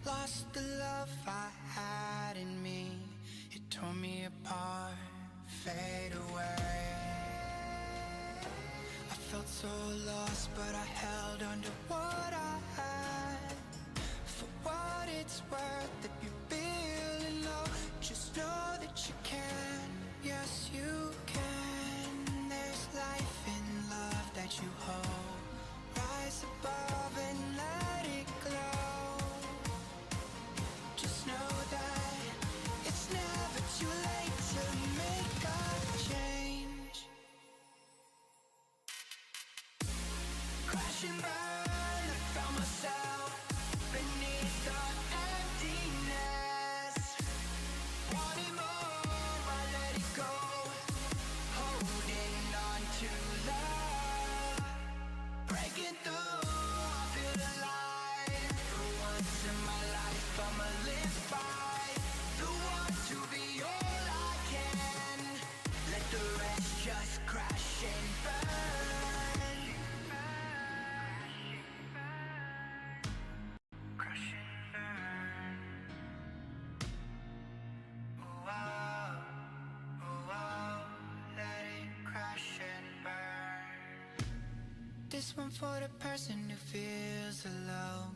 Lost the love I had in me. It tore me apart, fade away. I felt so lost, but I held on to what I had. For what it's worth, if you're feeling low, just know that you can. Yes, you can. There's life in love that you hold. Rise above and let it glow. Just know that it's never too late to make a change. Crash and burn, I found myself beneath the emptiness. Wanting more, I let it go. Holding on to love. Breaking through, I feel alive. For once in my life, I'ma live by the want to be all I can. Let the rest just crash and burn. Crash and burn. Oh, oh, oh, oh, let it crash and burn. This one for the person who feels alone.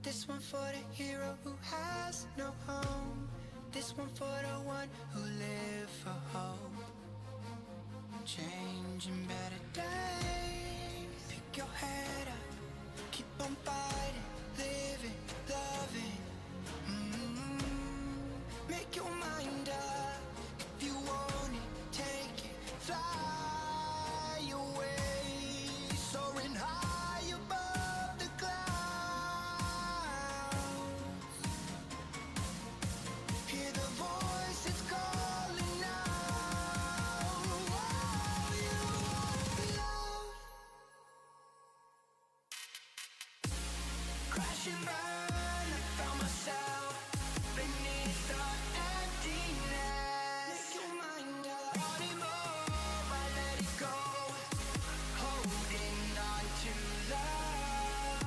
This one for the hero who has no home. This one for the one who lived for hope. Changing better days. Pick your head up, keep on fighting, living, loving. Make your mind up. If you want it, take it, fly away. Soaring high above the clouds. Hear the voice that's calling out. Oh, you want love. Crash and burn, I found myself beneath the emptiness. Make your mind up. Wanting more, I let it go. Holding on to love.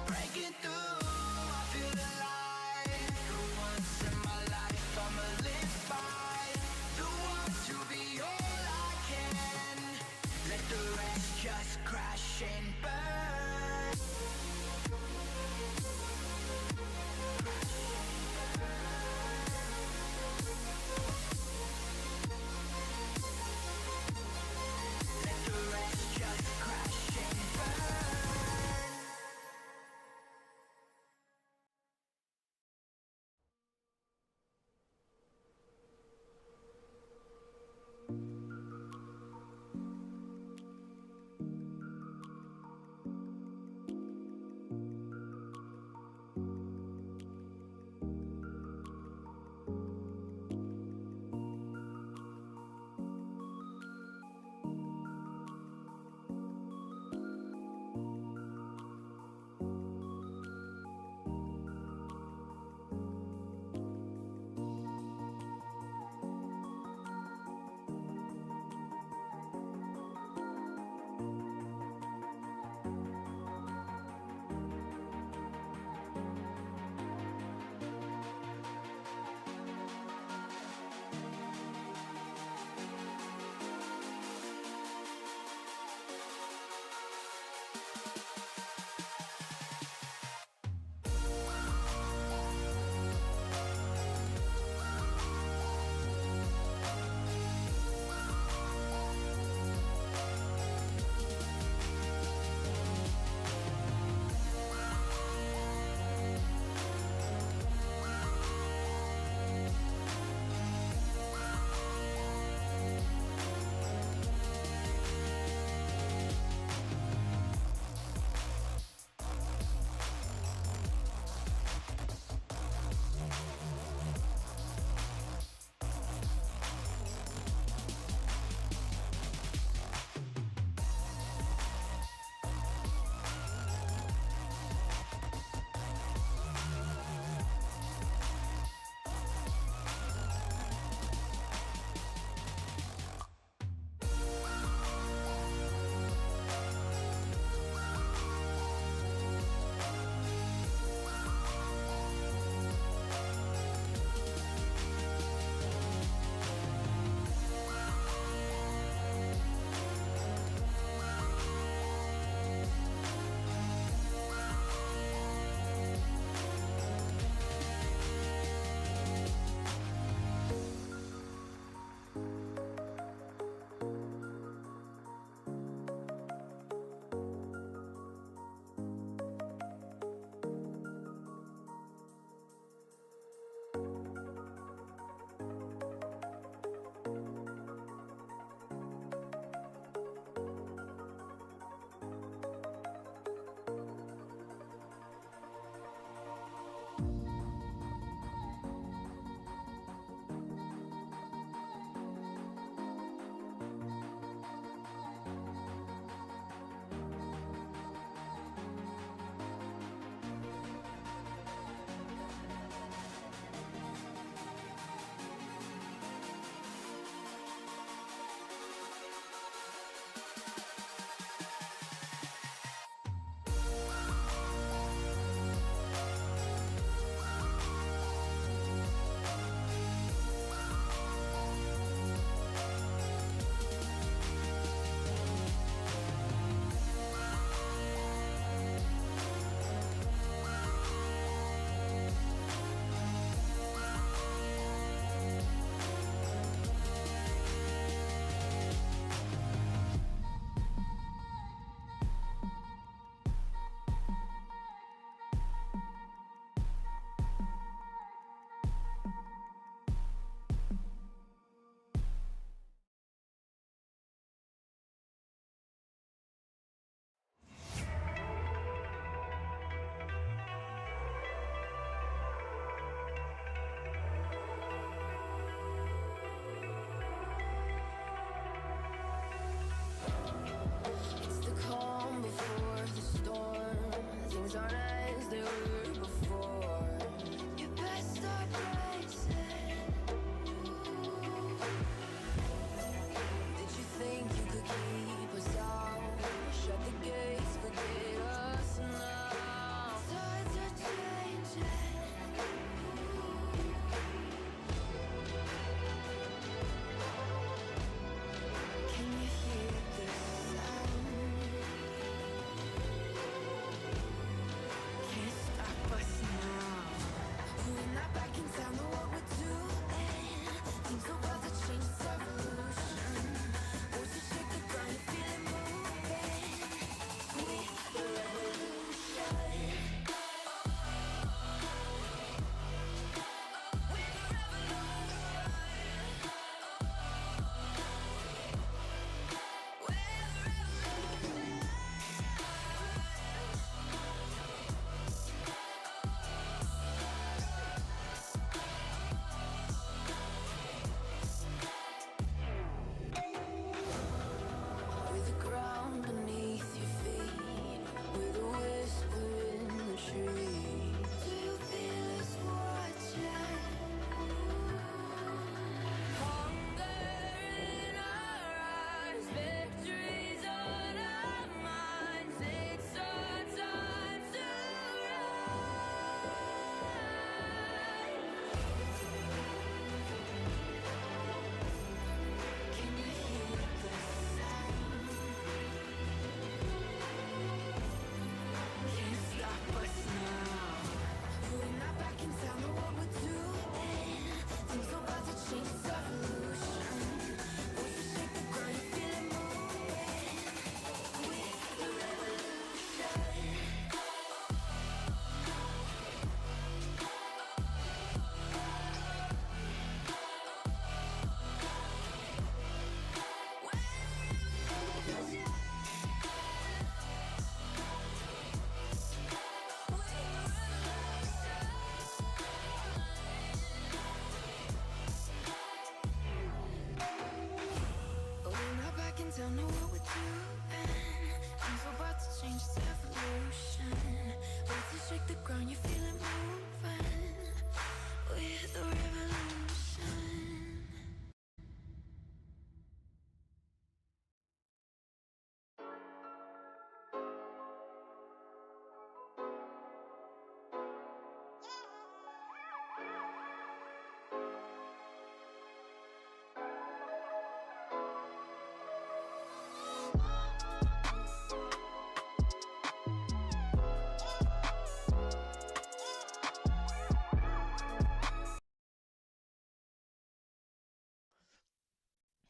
Breaking through, I feel alive. For once in my life, I'ma live by the want to be all I can. Let the rest just crash and burn.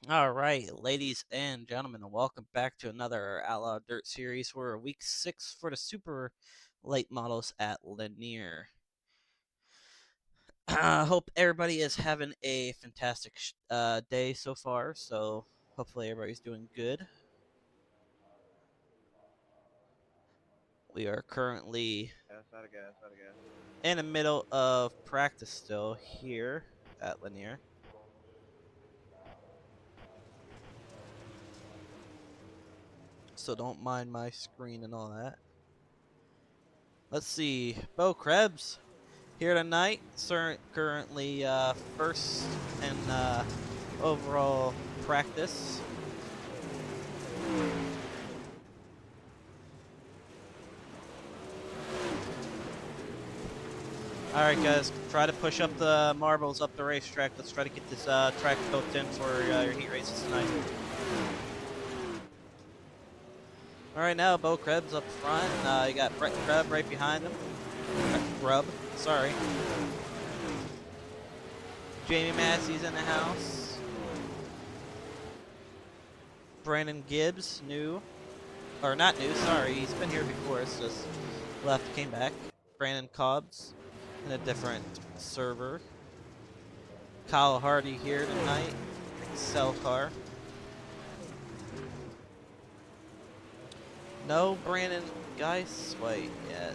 All right, ladies and gentlemen, and welcome back to another Outlaw Dirt series. We're week 6 for the super late models at Lanier. Hope everybody is having a fantastic day so far. So hopefully everybody's doing good. We are currently in the middle of practice still here at Lanier. So don't mind my screen and all that. Let's see. Bo Krebs here tonight, currently first in overall practice. All right, guys, try to push up the marbles up the racetrack. Let's try to get this track built in for your heat races tonight. All right, now Bo Krebs up front. You got Brett Grubb right behind him. Grubb, sorry. Jamie Massey's in the house. Brandon Gibbs, new. Or not new, sorry. He's been here before. It's just left, came back. Brandon Cobbs in a different server. Kyle Hardy here tonight. Cell car. No Brandon Geiswhite yet.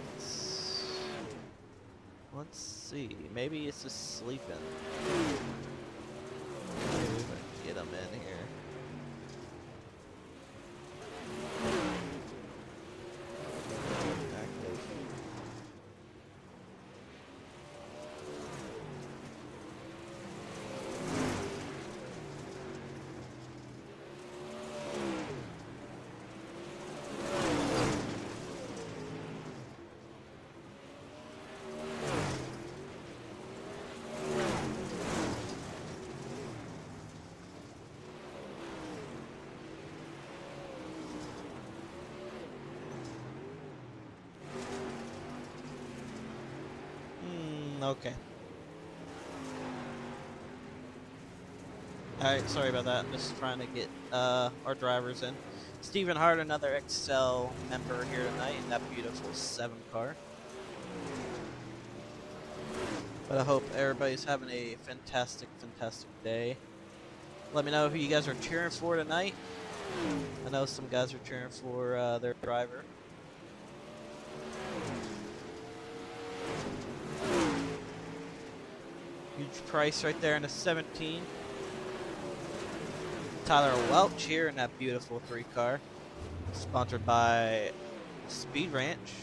Let's see. Maybe it's just sleeping. Maybe we can get him in here. Okay. Alright, sorry about that. I'm just trying to get our drivers in. Stephen Hart, another Excel member here tonight in that beautiful 7 car. But I hope everybody's having a fantastic, fantastic day. Let me know who you guys are cheering for tonight. I know some guys are cheering for their driver. Huge price right there in the 17. Tyler Welch here in that beautiful 3 car. Sponsored by Speed Ranch.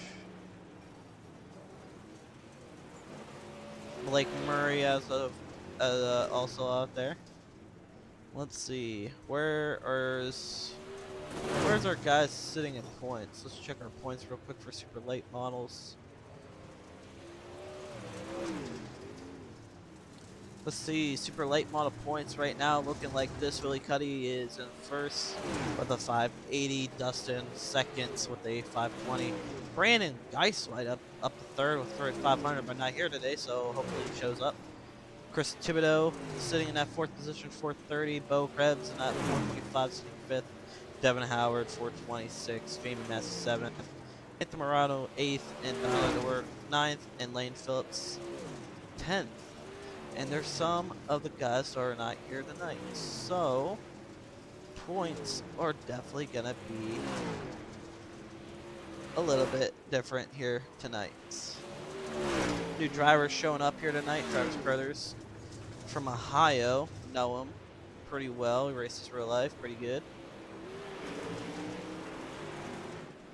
Blake Murray also out there. Let's see. Where's our guys sitting in points? Let's check our points real quick for super late models. Let's see, super late model points right now looking like this. Willie Cuddy is in first with a 580. Dustin seconds with a 520. Brandon Geiswhite up the third with 500, but not here today, so hopefully he shows up. Chris Thibodeau sitting in that 4th position, 430. Bo Krebs in that 425, sitting 5th. Devin Howard, 426. Jamie Massey, 7th. Anthony Morano, 8th. And Donald 9th. And Lane Phillips, 10th. And there's some of the guys that are not here tonight. So, points are definitely going to be a little bit different here tonight. New drivers showing up here tonight. Travis Brothers from Ohio. Know him pretty well. He races real life. Pretty good.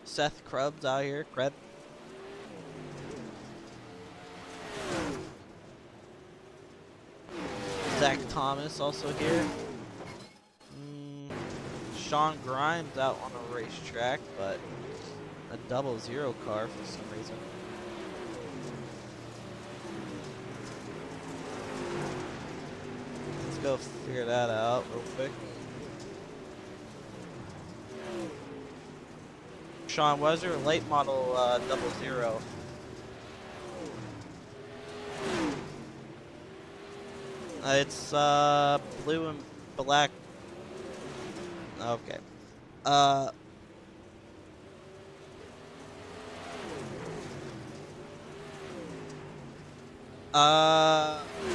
Seth Krebs out here. Krebs. Zach Thomas also here. Sean Grimes out on a racetrack, but a 00 car for some reason. Let's go figure that out real quick. Sean Weser, late model 00. It's blue and black Okay. Uh.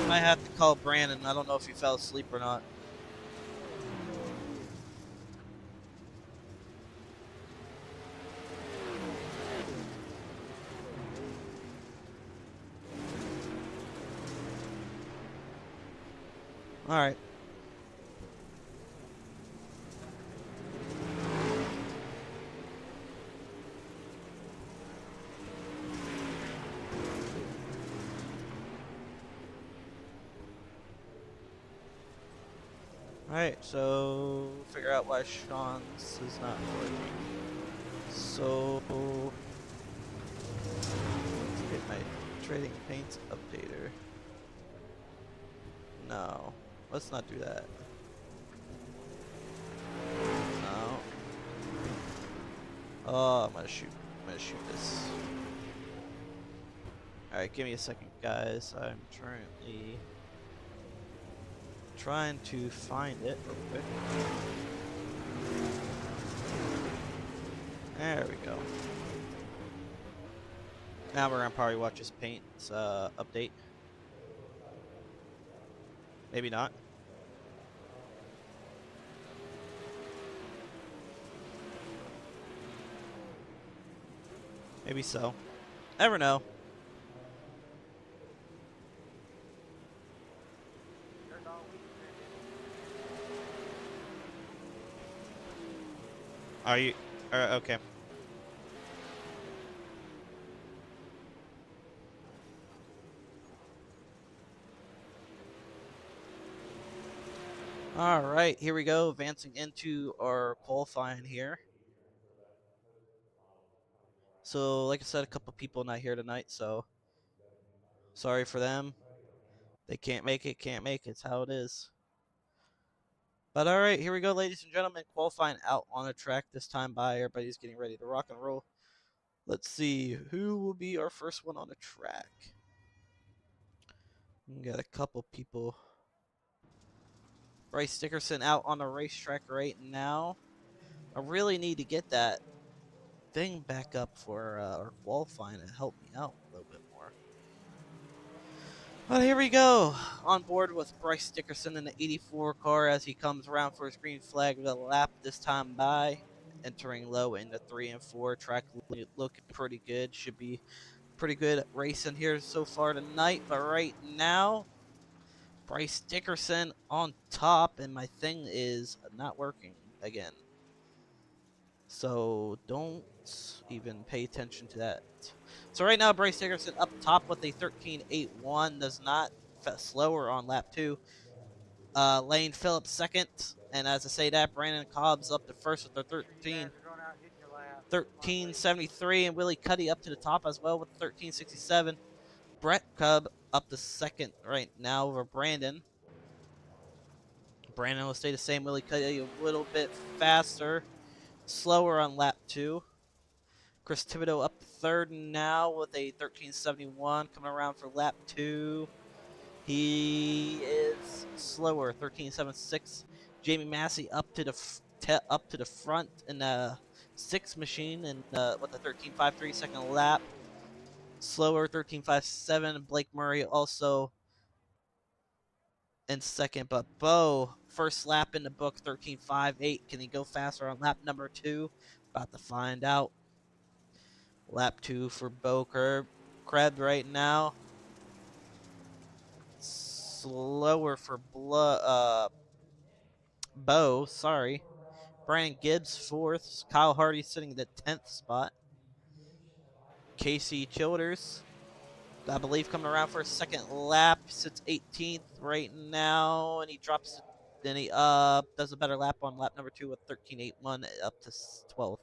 Might have to call Brandon. I don't know if he fell asleep or not. All right. Alright, so figure out why Sean's is not working. So let's get my trading paints updater. No, let's not do that. No. Oh, I'm gonna shoot this. Alright, give me a second, guys. I'm currently trying to find it real quick. There we go. Now we're gonna probably watch his paint update. Maybe not. Maybe so. Never know. Are you? Okay. All right, here we go. Advancing into our qualifying here. So, like I said, a couple people not here tonight, so sorry for them. They can't make it, can't make it. It's how it is. But all right, here we go, ladies and gentlemen. Qualifying out on the track this time by. Everybody's getting ready to rock and roll. Let's see who will be our first one on the track. We got a couple people. Bryce Dickerson out on the racetrack right now. I really need to get that thing back up for our qualifying to help me out a little bit more. But here we go. On board with Bryce Dickerson in the 84 car as he comes around for his green flag with a lap this time by. Entering low in the 3 and 4. Track looking pretty good. Should be pretty good racing here so far tonight. But right now, Bryce Dickerson on top. And my thing is not working again. So don't even pay attention to that. So right now, Bryce Dickerson up top with a 13.81. Does not slower on lap 2. Lane Phillips second. And as I say that, Brandon Cobb's up to first with the 13.73. And Willie Cuddy up to the top as well with 13.67. Brett Cub up to second right now over Brandon. Brandon will stay the same. Willie Cuddy a little bit faster. Slower on lap 2. Chris Thibodeau up to third now with a 13.71 coming around for lap 2. He is slower, 13.76. Jamie Massey up to the front in the 6 machine and with a 13.53 second lap. Slower, 13.57. Blake Murray also in second, but Bo first lap in the book, 13.58. Can he go faster on lap number 2? About to find out. Lap 2 for Bo Krebs right now. Slower for Bo, sorry. Brandon Gibbs 4th. Kyle Hardy sitting in the 10th spot. Casey Childers, I believe, coming around for a second lap. Sits 18th right now, and he drops. Then he does a better lap on lap number 2 with 13.81 up to 12th.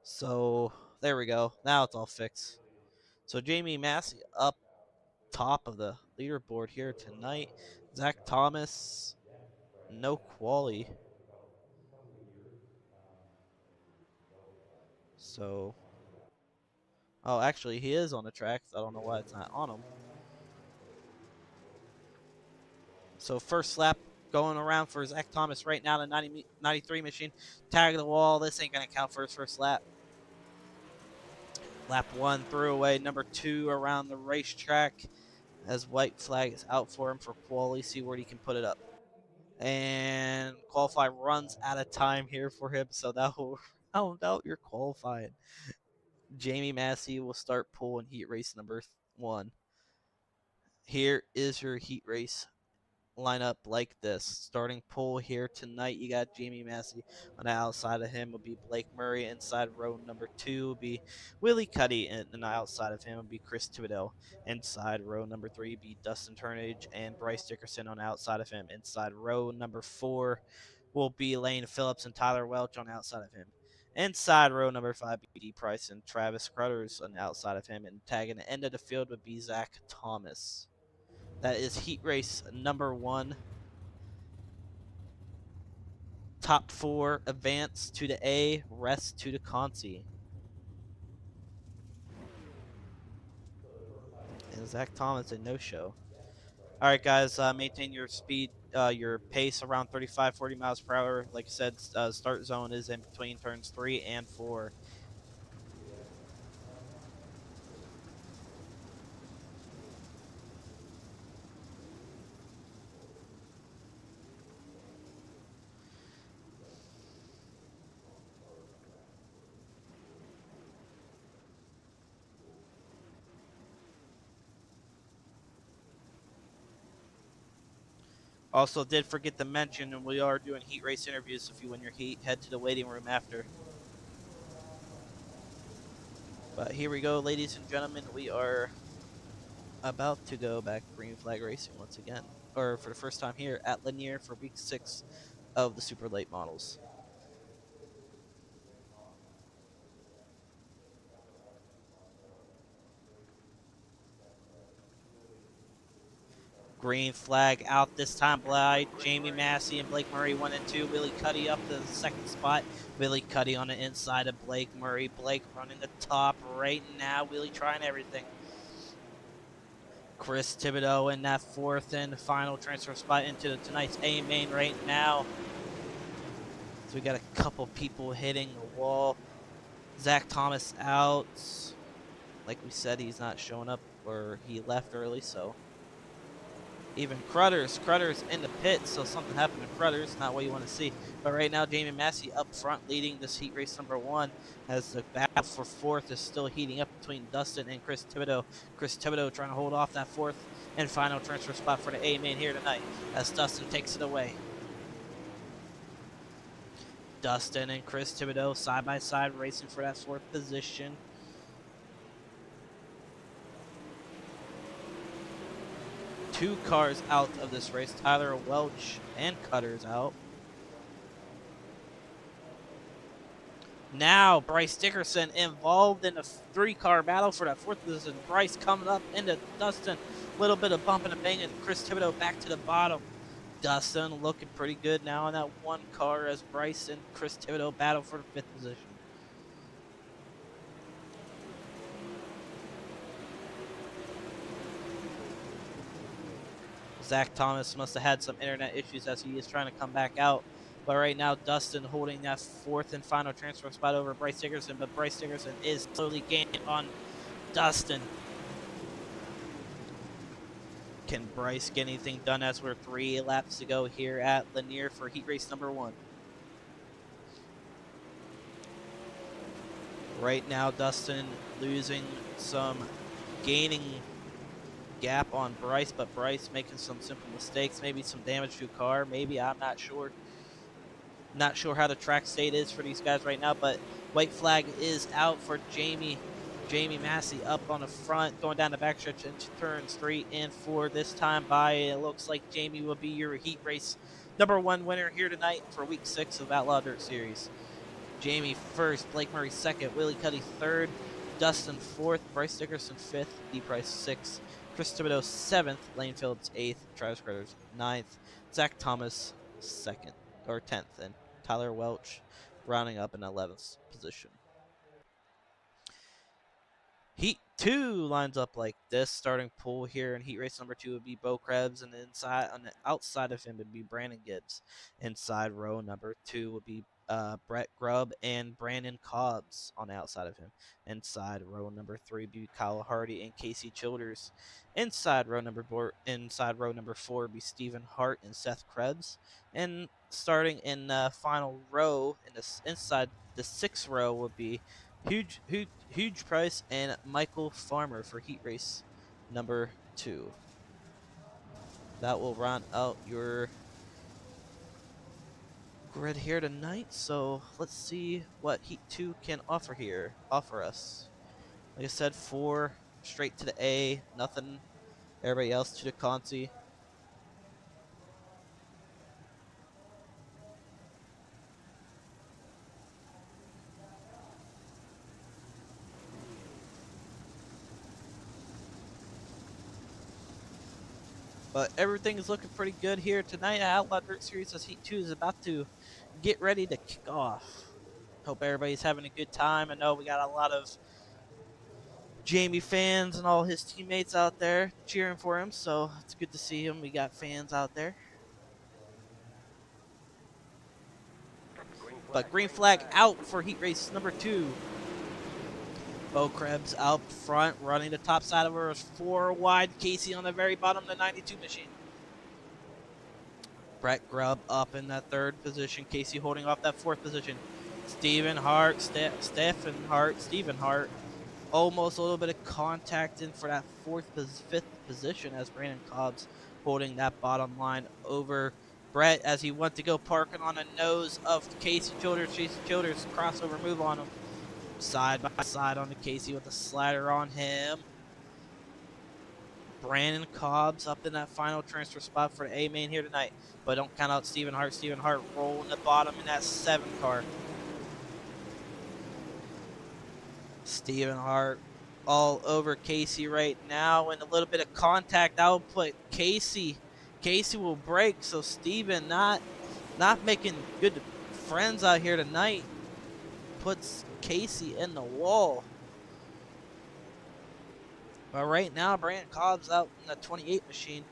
So there we go. Now it's all fixed. So Jamie Massey up top of the leaderboard here tonight. Zach Thomas, no quali. So, oh, actually, he is on the track. I don't know why it's not on him. So first lap going around for Zach Thomas right now, the 93 machine. Tag the wall. This ain't going to count for his first lap. Lap 1 threw away. Number 2 around the racetrack as white flag is out for him for quali. See where he can put it up. And qualify runs out of time here for him, so that will round out your qualifying. Jamie Massey will start pole in heat race number 1. Here is your heat race lineup like this. Starting pole here tonight, you got Jamie Massey. On the outside of him will be Blake Murray. Inside row number 2 will be Willie Cuddy. And the outside of him will be Chris Thibodeau. Inside row number 3 will be Dustin Turnage and Bryce Dickerson on the outside of him. Inside row number 4 will be Lane Phillips and Tyler Welch on the outside of him. Inside row number 5, B.D. Price and Travis Cruthers on the outside of him. And tagging the end of the field would be Zach Thomas. That is heat race number 1. Top 4 advance to the A, rest to the Conti. And Zach Thomas a no-show. All right, guys, maintain your speed, your pace around 35, 40 miles per hour. Like I said, start zone is in between turns 3 and 4. Also, did forget to mention, and we are doing heat race interviews, so if you win your heat, head to the waiting room after. But here we go, ladies and gentlemen. We are about to go back green flag racing once again, or for the first time here at Lanier for week 6 of the super late models. Green flag out this time by Jamie Massey and Blake Murray 1 and 2. Willie Cuddy up to the second spot. Willie Cuddy on the inside of Blake Murray. Blake running the top right now. Willie trying everything. Chris Thibodeau in that 4th and final transfer spot into tonight's A main right now. So we got a couple people hitting the wall. Zach Thomas out. Like we said, he's not showing up, or he left early, so. Even Cruthers in the pit, so something happened to Cruthers, not what you want to see. But right now, Jamie Massey up front leading this heat race number 1 as the battle for 4th is still heating up between Dustin and Chris Thibodeau. Chris Thibodeau trying to hold off that 4th and final transfer spot for the A main here tonight as Dustin takes it away. Dustin and Chris Thibodeau side by side racing for that 4th position. Two cars out of this race. Tyler Welch and Cutter's out. Now Bryce Dickerson involved in a 3-car battle for that 4th position. Bryce coming up into Dustin. Little bit of bumping and banging. Chris Thibodeau back to the bottom. Dustin looking pretty good now in that 1 car as Bryce and Chris Thibodeau battle for the 5th position. Zach Thomas must have had some internet issues as he is trying to come back out. But right now, Dustin holding that 4th and final transfer spot over Bryce Dickerson. But Bryce Dickerson is slowly gaining on Dustin. Can Bryce get anything done as we're 3 laps to go here at Lanier for heat race number 1? Right now, Dustin losing some, gaining gap on Bryce, but Bryce making some simple mistakes, maybe some damage to car, maybe, I'm not sure. Not sure how the track state is for these guys right now, but white flag is out for Jamie Massey up on the front, going down the backstretch into turns 3 and 4. This time by, it looks like Jamie will be your heat race number 1 winner here tonight for week 6 of Outlaw Dirt Series. Jamie 1st, Blake Murray 2nd, Willie Cuddy 3rd, Dustin 4th, Bryce Dickerson 5th, D. Price 6th, Chris Thibodeau 7th, Lane Phillips 8th, Travis Cruthers 9th, Zach Thomas 2nd or 10th, and Tyler Welch rounding up in 11th position. Heat 2 lines up like this. Starting pool here in heat race number 2 would be Bo Krebs, and inside on the outside of him would be Brandon Gibbs. Inside row number 2 would be Brett Grubb and Brandon Cobbs on the outside of him. Inside row number 3 would be Kyle Hardy and Casey Childers. Inside row number 4 would be Stephen Hart and Seth Krebs. And starting in the final row, inside the 6th row would be Huge Price and Michael Farmer for heat race number 2. That will round out your grid here tonight. So let's see what heat 2 can offer us. Like I said, 4 straight to the A, nothing. Everybody else to the Conti. But everything is looking pretty good here tonight at Outlaw Dirt Series as Heat 2 is about to get ready to kick off. Hope everybody's having a good time. I know we got a lot of Jamie fans and all his teammates out there cheering for him, so it's good to see him. We got fans out there. But green flag out for heat race number 2. Bo Krebs out front, running the top side of her is 4 wide. Casey on the very bottom, the 92 machine. Brett Grubb up in that 3rd position. Casey holding off that 4th position. Stephen Hart, Stephen Hart. Almost a little bit of contact in for that 5th position as Brandon Cobbs holding that bottom line over Brett as he went to go parking on the nose of Casey Childers. Casey Childers crossover move on him. Side by side on the Casey with a slider on him. Brandon Cobbs up in that final transfer spot for the A main here tonight. But don't count out Stephen Hart. Stephen Hart rolling the bottom in that 7 car. Stephen Hart all over Casey right now, and a little bit of contact output. Casey will break, so Stephen not making good friends out here tonight. Puts Casey in the wall. But right now, Brandon Cobb's out in the 28 machine,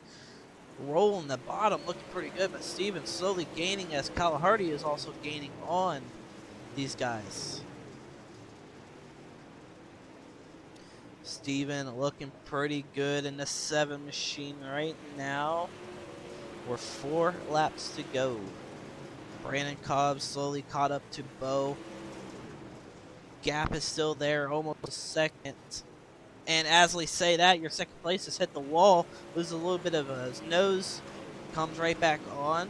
rolling the bottom, looking pretty good. But Stephen slowly gaining as Kyle Hardy is also gaining on these guys. Steven looking pretty good in the 7 machine right now. We're 4 laps to go. Brandon Cobb slowly caught up to Bo. Gap is still there, almost a second. And as we say that, your second place has hit the wall. Loses a little bit of his nose. Comes right back on.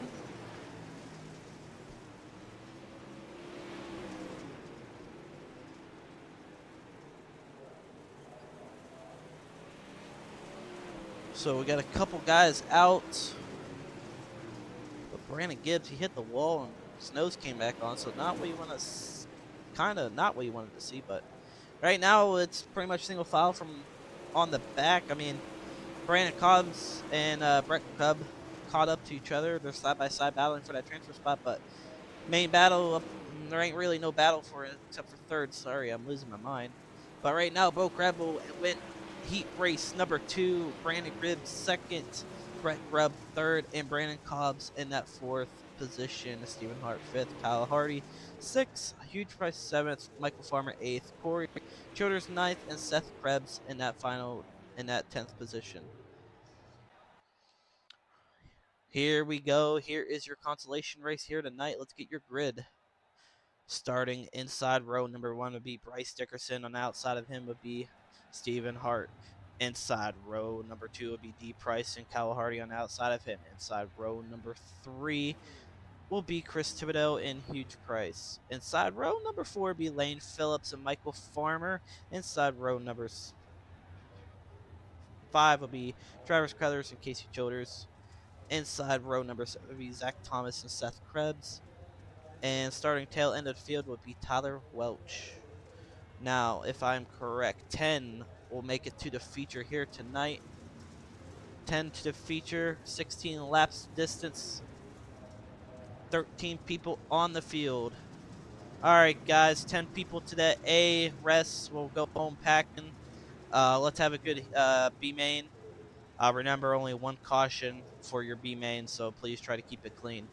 So we got a couple guys out. But Brandon Gibbs, he hit the wall and his nose came back on. So not what you want to, kind of not what you wanted to see. But right now it's pretty much single file from on the back. I mean, Brandon Cobbs and Brett Grubb caught up to each other. They're side by side battling for that transfer spot. But main battle, there ain't really no battle for it except for 3rd. Sorry, I'm losing my mind. But right now, Bo Krebs went heat race number 2, Brandon Gibbs 2nd, Brett Grubb 3rd, and Brandon Cobbs in that 4th position. Stephen Hart 5th, Kyle Hardy 6th, Huge Price 7th, Michael Farmer 8th, Corey Childers 9th, and Seth Krebs in that 10th position. Here we go. Here is your consolation race here tonight. Let's get your grid. Starting inside row number 1 would be Bryce Dickerson. On the outside of him would be Stephen Hart. Inside row number 2 would be D. Price and Kyle Hardy on the outside of him. Inside row number 3 will be Chris Thibodeau and Huge Price. Inside row number 4 would be Lane Phillips and Michael Farmer. Inside row number 5 will be Travis Crothers and Casey Childers. Inside row number 7 would be Zach Thomas and Seth Krebs. And starting tail end of the field would be Tyler Welch. Now, if I'm correct, 10 will make it to the feature here tonight. 10 to the feature, 16 laps distance, 13 people on the field. All right, guys, 10 people to the A. Rest will go home packing. Let's have a good B main. Remember, only one caution for your B main, so please try to keep it clean.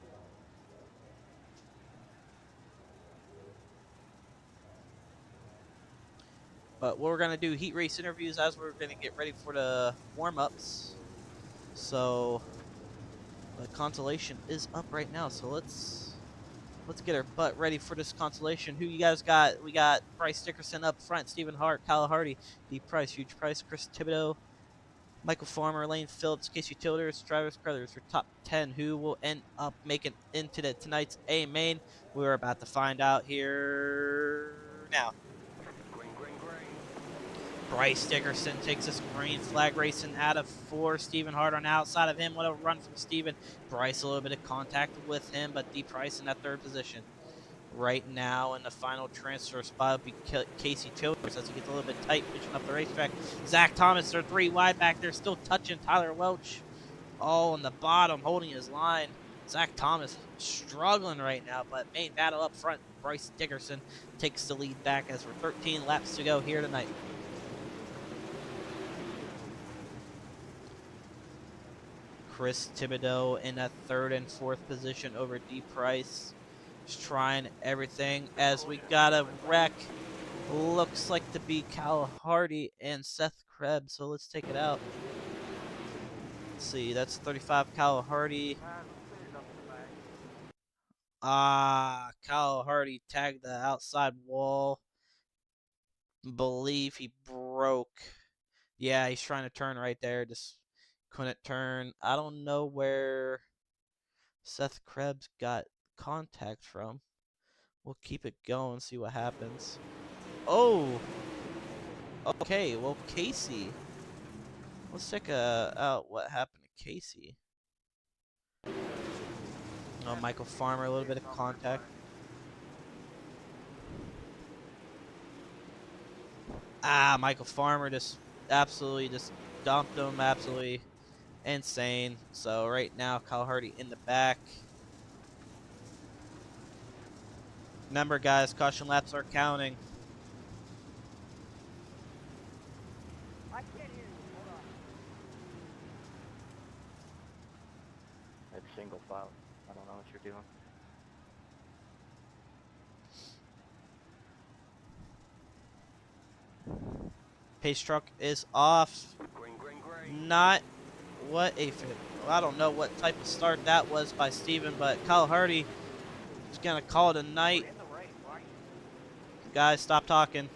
But what we're going to do, heat race interviews as we're going to get ready for the warm-ups. So the consolation is up right now, so let's get our butt ready for this consolation. Who you guys got? We got Bryce Dickerson up front, Stephen Hart, Kyle Hardy, Deep Price, Huge Price, Chris Thibodeau, Michael Farmer, Lane Phillips, Casey Childers, Travis Crothers for top 10. Who will end up making into tonight's A main? We're about to find out here now. Bryce Dickerson takes this green flag racing out of 4. Stephen Hart on the outside of him. What a run from Stephen. Bryce a little bit of contact with him, but D Price in that 3rd position. Right now in the final transfer spot will be Casey Childers as he gets a little bit tight, pushing up the racetrack. Zach Thomas, they're 3 wide back there, still touching Tyler Welch. All on the bottom, holding his line. Zach Thomas struggling right now, but main battle up front. Bryce Dickerson takes the lead back as we're 13 laps to go here tonight. Chris Thibodeau in that 3rd and 4th position over D Price. Just trying everything as we got a wreck. Looks like to be Cal Hardy and Seth Krebs, so let's take it out. Let's see, that's 35 Cal Hardy. Cal Hardy tagged the outside wall. Believe he broke. Yeah, he's trying to turn right there. Just couldn't turn. I don't know where Seth Krebs got contact from. We'll keep it going, see what happens. Oh! Okay, well, Casey. Let's check out what happened to Casey. Oh, Michael Farmer, a little bit of contact. Michael Farmer just absolutely just dumped him. Absolutely insane. So right now, Kyle Hardy in the back. Remember, guys, caution laps are counting. I can't hear you. Hold on. It's single file. I don't know what you're doing. Pace truck is off. Not what a fit. I don't know what type of start that was by Steven, but Kyle Hardy is going to call it a night. Guys, stop talking.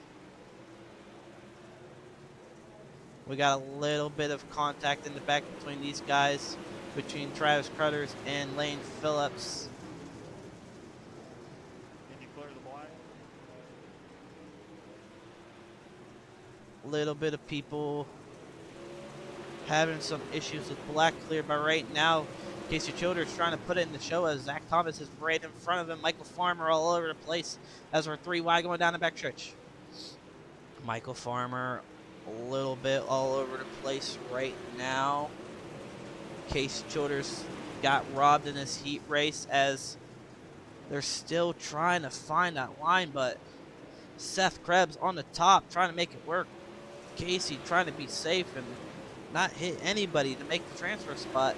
We got a little bit of contact in the back between these guys, between Travis Crothers and Lane Phillips. Can you clear the black? Little bit of people having some issues with black clear, but right now Casey Childers trying to put it in the show as Zach Thomas is right in front of him. Michael Farmer all over the place as we're 3 wide going down the back stretch. Michael Farmer a little bit all over the place right now. Casey Childers got robbed in this heat race as they're still trying to find that line, but Seth Krebs on the top trying to make it work. Casey trying to be safe and not hit anybody to make the transfer spot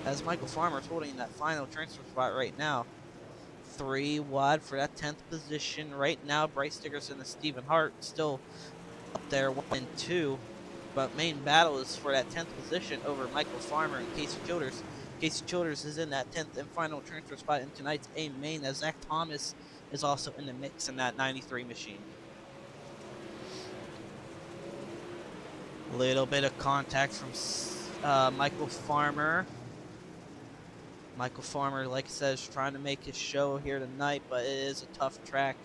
as Michael Farmer is holding that final transfer spot right now. 3 wide for that 10th position right now. Bryce Dickerson and Stephen Hart still up there 1 and 2, but main battle is for that 10th position over Michael Farmer and Casey Childers. Casey Childers is in that 10th and final transfer spot in tonight's A main as Zach Thomas is also in the mix in that 93 machine. Little bit of contact from Michael Farmer. Michael Farmer, like I said, is trying to make his show here tonight, but it is a tough track.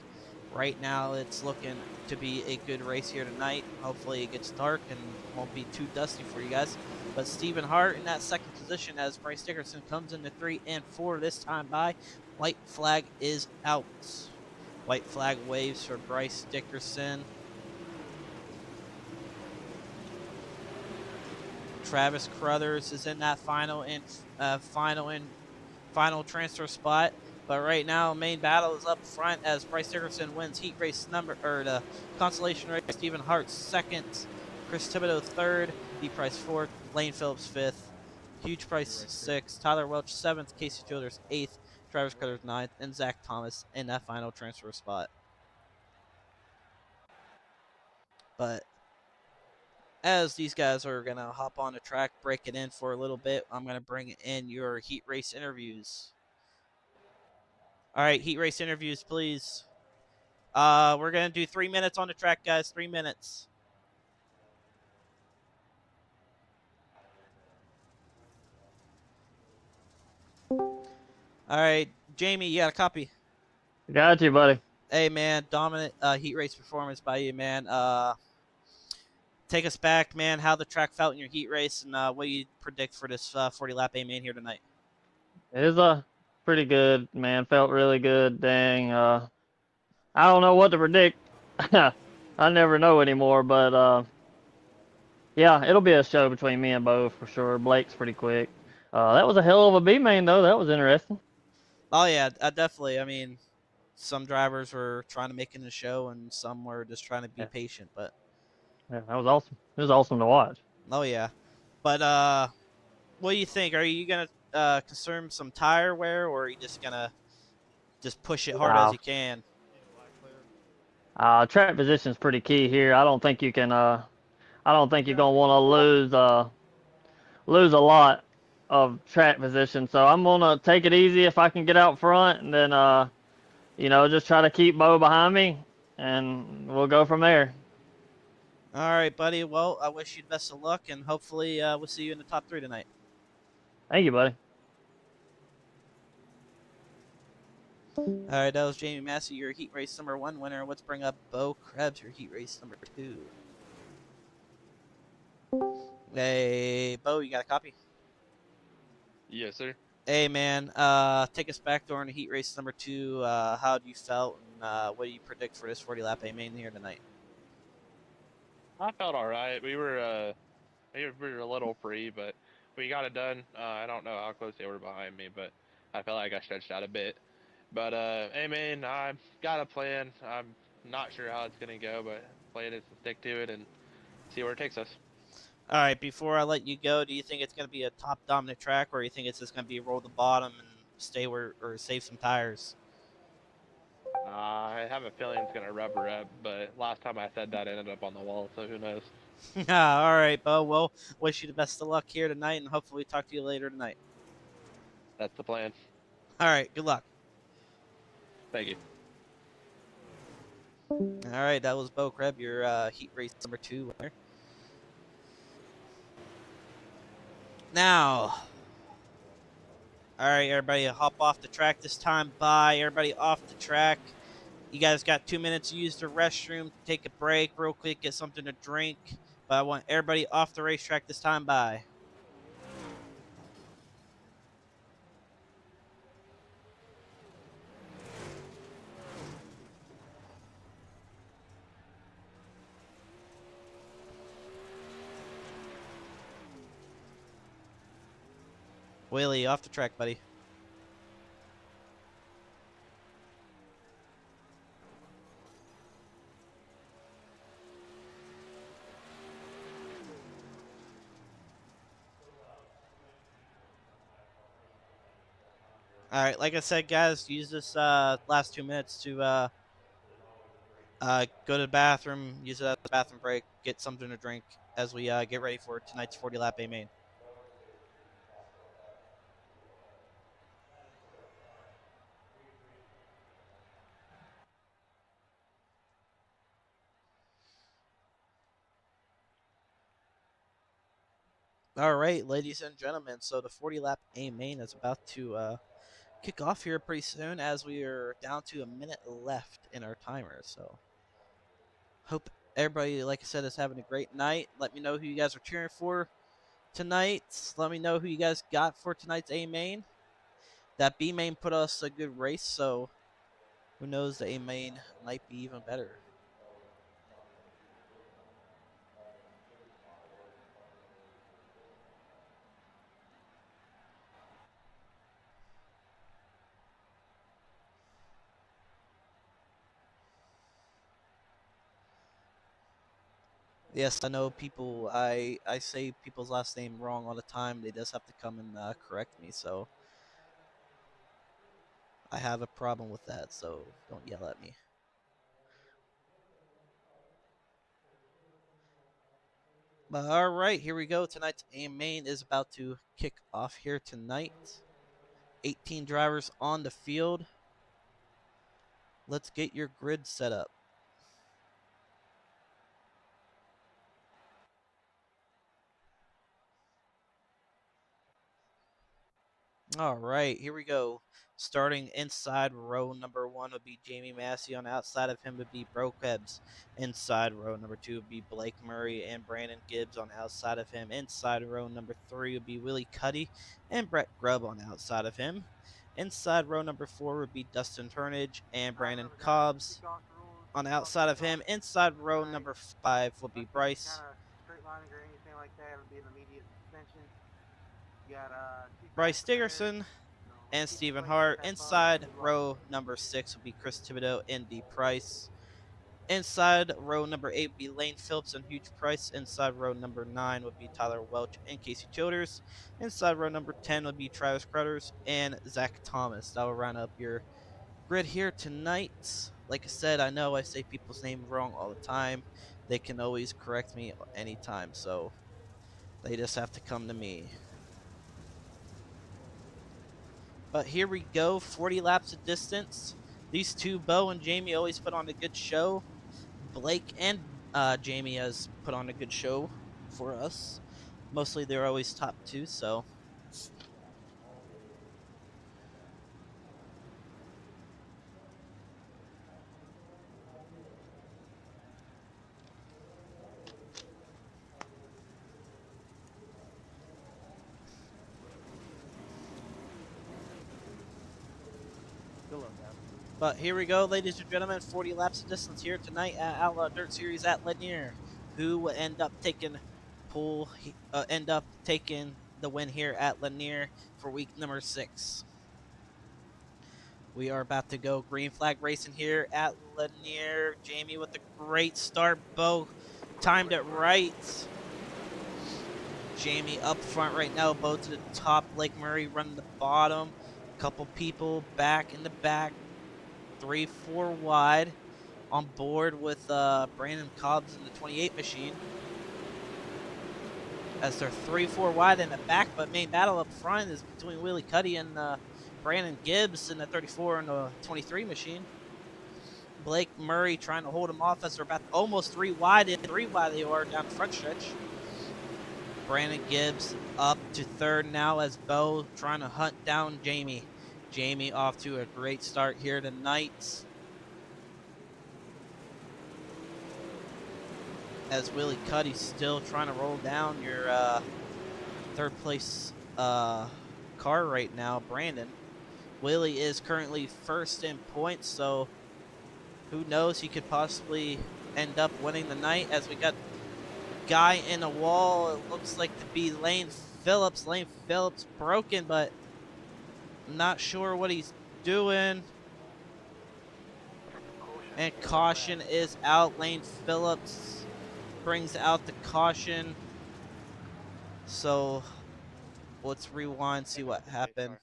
Right now, it's looking to be a good race here tonight. Hopefully, it gets dark and won't be too dusty for you guys. But Stephen Hart in that 2nd position as Bryce Dickerson comes into 3 and 4 this time by. White flag is out. White flag waves for Bryce Dickerson. Travis Crothers is in that final transfer spot. But right now, main battle is up front as Bryce Dickerson wins heat race the consolation race. Stephen Hart 2nd. Chris Thibodeau third, D Price fourth, Lane Phillips fifth, Huge Price sixth, Tyler Welch seventh, Casey Childers eighth, Travis Cutters ninth, and Zach Thomas in that final transfer spot. But as these guys are going to hop on the track, break it in for a little bit, I'm going to bring in your heat race interviews. All right, heat race interviews, please. We're going to do 3 minutes on the track, guys. 3 minutes. All right, Jamie, you got a copy? Got you, buddy. Hey, man, dominant heat race performance by you, man. Take us back, man, how the track felt in your heat race and what you predict for this 40-lap A-Main here tonight. It was pretty good, man. Felt really good. Dang. I don't know what to predict. I never know anymore, but yeah, it'll be a show between me and Bo for sure. Blake's pretty quick. That was a hell of a B main though. That was interesting. Oh, yeah, definitely. I mean, some drivers were trying to make it in the show and some were just trying to be Yeah, patient, but yeah, that was awesome. It was awesome to watch. oh, yeah. But what do you think? Are you going to consume some tire wear or are you just going to just push it hard as Uh, you can? Track position's pretty key here. I don't think you can. I don't think you're gonna want to lose a lot of track position. So I'm gonna take it easy if I can get out front, and then just try to keep Bo behind me, and we'll go from there. All right, buddy. Well, I wish you the best of luck, and hopefully we'll see you in the top 3 tonight. Thank you, buddy. All right, that was Jamie Massey, your heat race number 1 winner. Let's bring up Bo Krebs, your heat race number 2. Hey, Bo, you got a copy? Yes, sir. Hey, man. Take us back during the heat race number 2. How do you felt, and what do you predict for this 40-lap A-Main here tonight? I felt all right. We were a little free, but we got it done. I don't know how close they were behind me, but I felt like I stretched out a bit. But hey, man, I got a plan. I'm not sure how it's gonna go, but plan is to stick to it and see where it takes us. All right, before I let you go, do you think it's going to be a top dominant track, or do you think it's just going to be roll the bottom and stay where or save some tires? I have a feeling it's gonna rubber up, but last time I said that, I ended up on the wall, so who knows? All right, Bo. Well, wish you the best of luck here tonight, and hopefully talk to you later tonight. That's the plan. All right, good luck. Thank you. All right, that was Bo Krebs, your heat race number 2 winner. Now, all right, everybody, hop off the track this time. Bye, everybody, off the track. You guys got 2 minutes to use the restroom, take a break real quick, get something to drink. But I want everybody off the racetrack this time. Bye. Whaley, off the track, buddy. All right, like I said, guys, use this last 2 minutes to go to the bathroom, use it as a bathroom break, get something to drink as we get ready for tonight's 40-lap A-Main. All right, ladies and gentlemen, so the 40-lap A-Main is about to kick off here pretty soon as we are down to a minute left in our timer. So hope everybody, like I said, is having a great night. Let me know who you guys are cheering for tonight. Let me know who you guys got for tonight's A-Main. That B-Main put us a good race, so who knows, the A-Main might be even better. Yes, I know people. I say people's last name wrong all the time. They just have to come and correct me. So I have a problem with that. So don't yell at me. But all right, here we go. Tonight's aim main is about to kick off here tonight. 18 drivers on the field. Let's get your grid set up. All right, here we go. Starting inside row number 1 would be Jamie Massey. On outside of him would be Bro Krebs. Inside row number 2 would be Blake Murray and Brandon Gibbs. On outside of him, inside row number 3 would be Willie Cuddy and Brett Grubb on outside of him. Inside row number 4 would be Dustin Turnage and Brandon Cobbs. On outside of him, inside row number 5 would be Bryce. Bryce Dickerson and Stephen Hart. Inside row number 6 will be Chris Thibodeau and D. Price. Inside row number 8 would be Lane Phillips and Huge Price. Inside row number 9 would be Tyler Welch and Casey Childers. Inside row number 10 would be Travis Cruthers and Zach Thomas. That will round up your grid here tonight. Like I said, I know I say people's names wrong all the time. They can always correct me anytime, so they just have to come to me. But here we go, 40 laps of distance. These two, Bo and Jamie, always put on a good show. Blake and Jamie has put on a good show for us. Mostly they're always top 2, so. But here we go, ladies and gentlemen, 40 laps of distance here tonight at Outlaw Dirt Series at Lanier. Who will end up taking the win here at Lanier for week number 6. We are about to go green flag racing here at Lanier. Jamie with a great start. Bo timed it right. Jamie up front right now. Bo to the top. Blake Murray running the bottom. Couple people back in the back. 3-4 wide. On board with Brandon Cobbs in the 28 machine. As they're 3-4 wide in the back, but main battle up front is between Willie Cuddy and Brandon Gibbs in the 34 and the 23 machine. Blake Murray trying to hold him off as they're about almost 3 wide. In 3 wide they are down the front stretch. Brandon Gibbs up to third now as Bo trying to hunt down Jamie. Jamie off to a great start here tonight. As Willie Cuddy still trying to roll down your third place car right now, Brandon. Willie is currently first in points, so who knows, he could possibly end up winning the night as we got guy in a wall. It looks like to be Lane Phillips. Lane Phillips broken, but not sure what he's doing. And caution is out. Lane Phillips brings out the caution. So let's rewind, see what happened.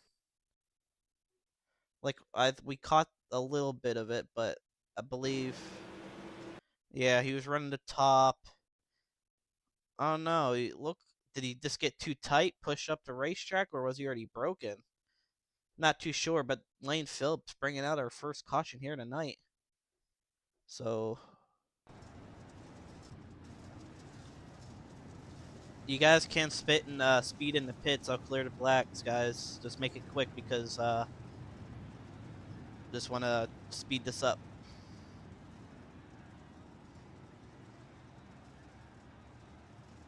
Like we caught a little bit of it, but I believe, yeah, he was running the top. Oh no, did he just get too tight, push up the racetrack, or was he already broken? Not too sure, but Lane Phillips bringing out our first caution here tonight. So you guys can spit and speed in the pits. I'll clear the blacks, guys. Just make it quick because just want to speed this up.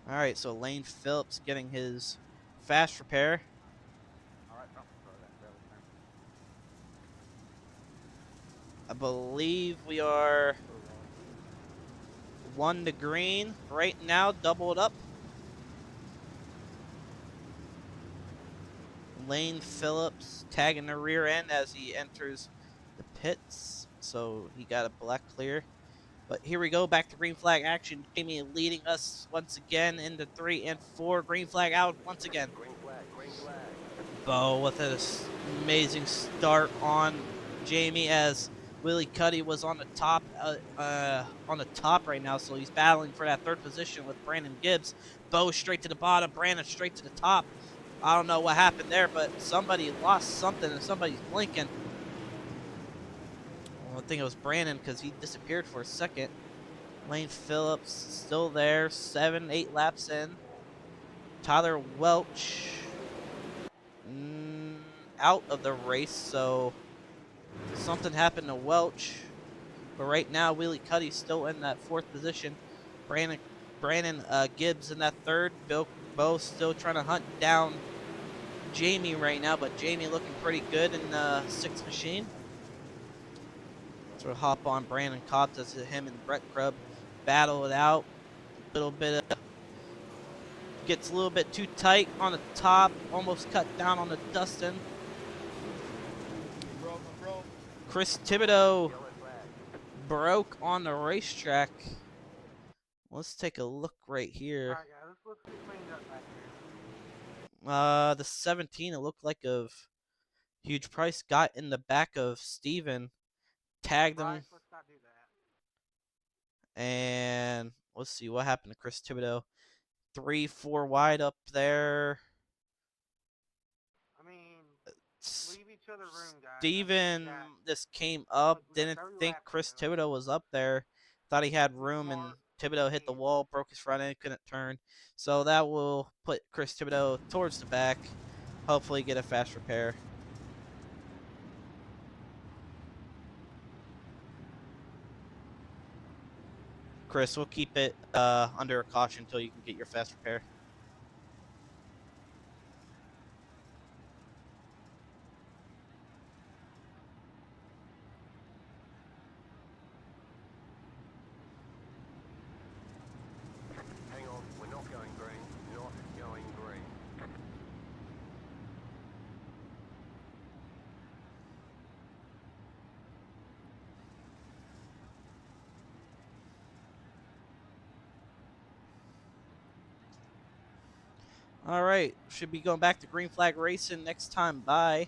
All right, so Lane Phillips getting his fast repair. I believe we are 1 to green right now, doubled up. Lane Phillips tagging the rear end as he enters the pits. So he got a black clear. But here we go, back to green flag action. Jamie leading us once again into 3 and 4. Green flag out once again. Bo with an amazing start on Jamie as Willie Cuddy was on the top right now, so he's battling for that 3rd position with Brandon Gibbs. Bo straight to the bottom, Brandon straight to the top. I don't know what happened there, but somebody lost something and somebody's blinking. Well, I think it was Brandon because he disappeared for a second. Lane Phillips still there, 7-8 laps in. Tyler Welch out of the race, so something happened to Welch. But right now, Willie Cuddy's still in that 4th position. Brandon Gibbs in that 3rd. Bo still trying to hunt down Jamie right now, but Jamie looking pretty good in the 6th machine. So we'll hop on Brandon Cobb as him and Brett Krubb battle it out. A little bit of gets a little bit too tight on the top, almost cut down on the Dustin. Chris Thibodeau broke on the racetrack. Let's take a look right here. The 17, it looked like of Huge Price got in the back of Steven, tagged him. And let's see what happened to Chris Thibodeau. 3-4 wide up there. Leave each other room, guys. Steven just came up, didn't think Chris Thibodeau was up there. Thought he had room, and Thibodeau hit the wall, broke his front end, couldn't turn. So that will put Chris Thibodeau towards the back. Hopefully get a fast repair. Chris, we'll keep it under a caution until you can get your fast repair. Hang on, we're not going green. Not going green. All right, should be going back to green flag racing next time. Bye.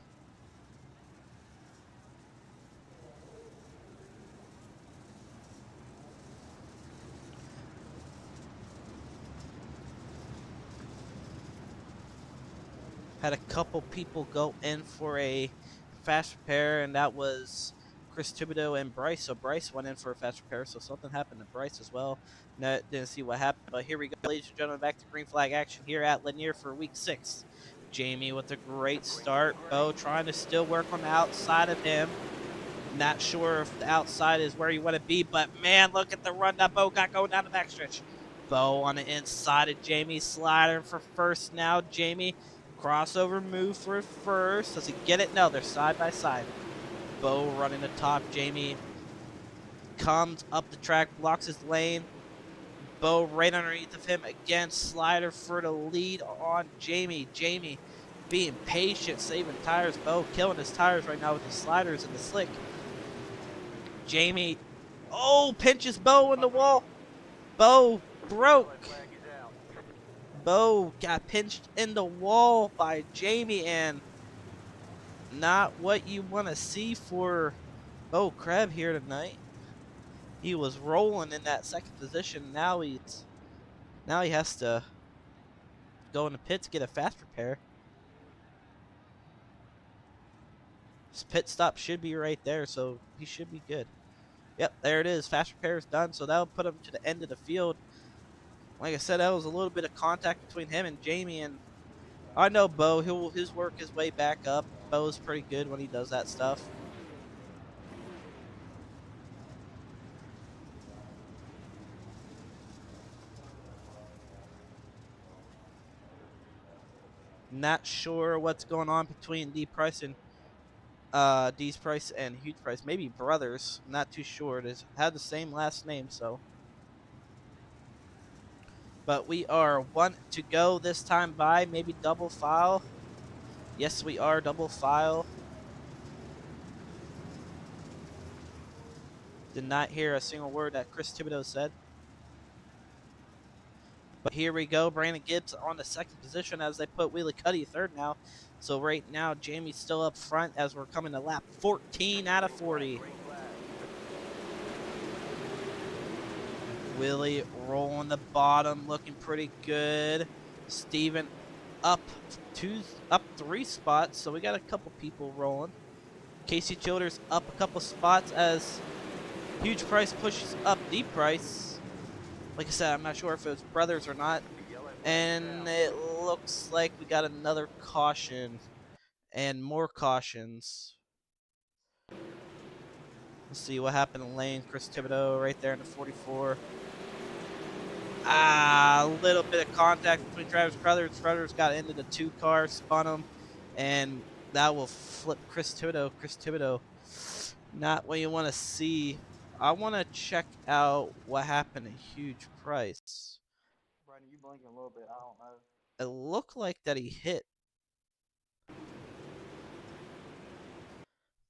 Had a couple people go in for a fast repair, and that was Chris Thibodeau and Bryce. So Bryce went in for a fast repair, so something happened to Bryce as well. No, didn't see what happened, but here we go, ladies and gentlemen, back to green flag action here at Lanier for week 6. Jamie with a great start. Bo trying to still work on the outside of him. Not sure if the outside is where you want to be, but man, look at the run that Bo got going down the backstretch. Bo on the inside of Jamie, sliding for first now. Jamie, crossover move for first. Does he get it? No, they're side by side. Bo running the top. Jamie comes up the track, blocks his lane. Bo right underneath of him again. Slider for the lead on Jamie. Jamie being patient, saving tires. Bo killing his tires right now with the sliders and the slick. Jamie, oh, pinches Bo in the wall. Bo broke. Bo got pinched in the wall by Jamie, and not what you want to see for Bo Krebs here tonight. He was rolling in that 2nd position. Now he has to go in the pits, get a fast repair. His pit stop should be right there, so he should be good. Yep, there it is. Fast repair is done, so that'll put him to the end of the field. Like I said, that was a little bit of contact between him and Jamie, and I know Bo, he'll work his way back up. Bo's pretty good when he does that stuff. Not sure what's going on between Dee's Price and Huge Price. Maybe brothers. Not too sure. They had the same last name, so. But we are 1 to go this time by. Maybe double file. Yes, we are double file. Did not hear a single word that Chris Thibodeau said. But here we go. Brandon Gibbs on the second position as they put Wheelie Cuddy third now. So right now, Jamie's still up front as we're coming to lap 14 out of 40. Willie rolling the bottom, looking pretty good. Steven up 3 spots, so we got a couple people rolling. Casey Childers up a couple spots as Huge Price pushes up Deep Price. Like I said, I'm not sure if it was brothers or not. And it looks like we got another caution and more cautions. Let's see what happened in lane. Chris Thibodeau right there in the 44. A little bit of contact between Travis Crothers. Crothers got into the 2 car, spun him, and that will flip Chris Thibodeau. Chris Thibodeau, not what you want to see. I want to check out what happened to Huge Price. Brandon, you blinking a little bit. I don't know. It looked like that he hit.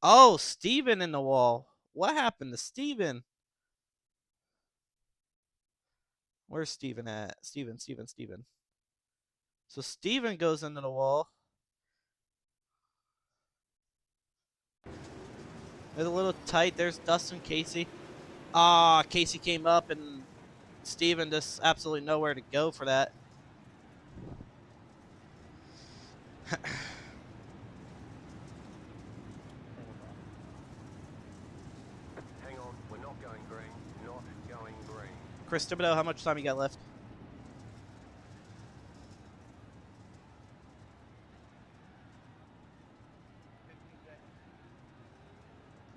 Oh, Steven in the wall. What happened to Steven? Where's Steven at? Steven. So Steven goes into the wall. It's a little tight. There's Dustin Casey. Casey came up and Steven just absolutely nowhere to go for that. Hang on, we're not going green. Not going green. Chris Thibodeau, how much time you got left?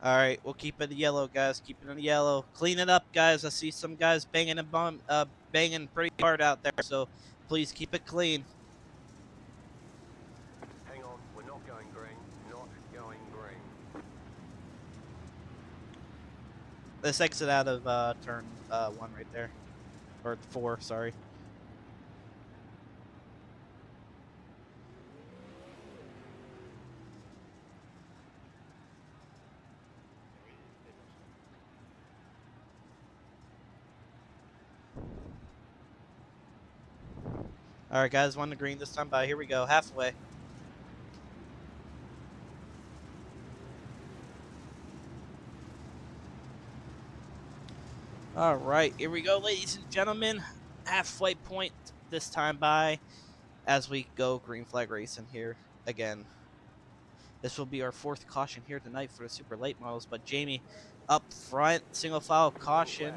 All right, we'll keep it yellow, guys. Keep it in yellow. Clean it up, guys. I see some guys banging banging pretty hard out there, so please keep it clean. Hang on, we're not going green. Not going green. Let's exit out of turn 1 right there, or 4. Sorry. All right, guys, 1 to green this time by. Here we go, halfway. All right, here we go, ladies and gentlemen. Halfway point this time by as we go green flag racing here again. This will be our 4th caution here tonight for the super late models, but Jamie up front, single file caution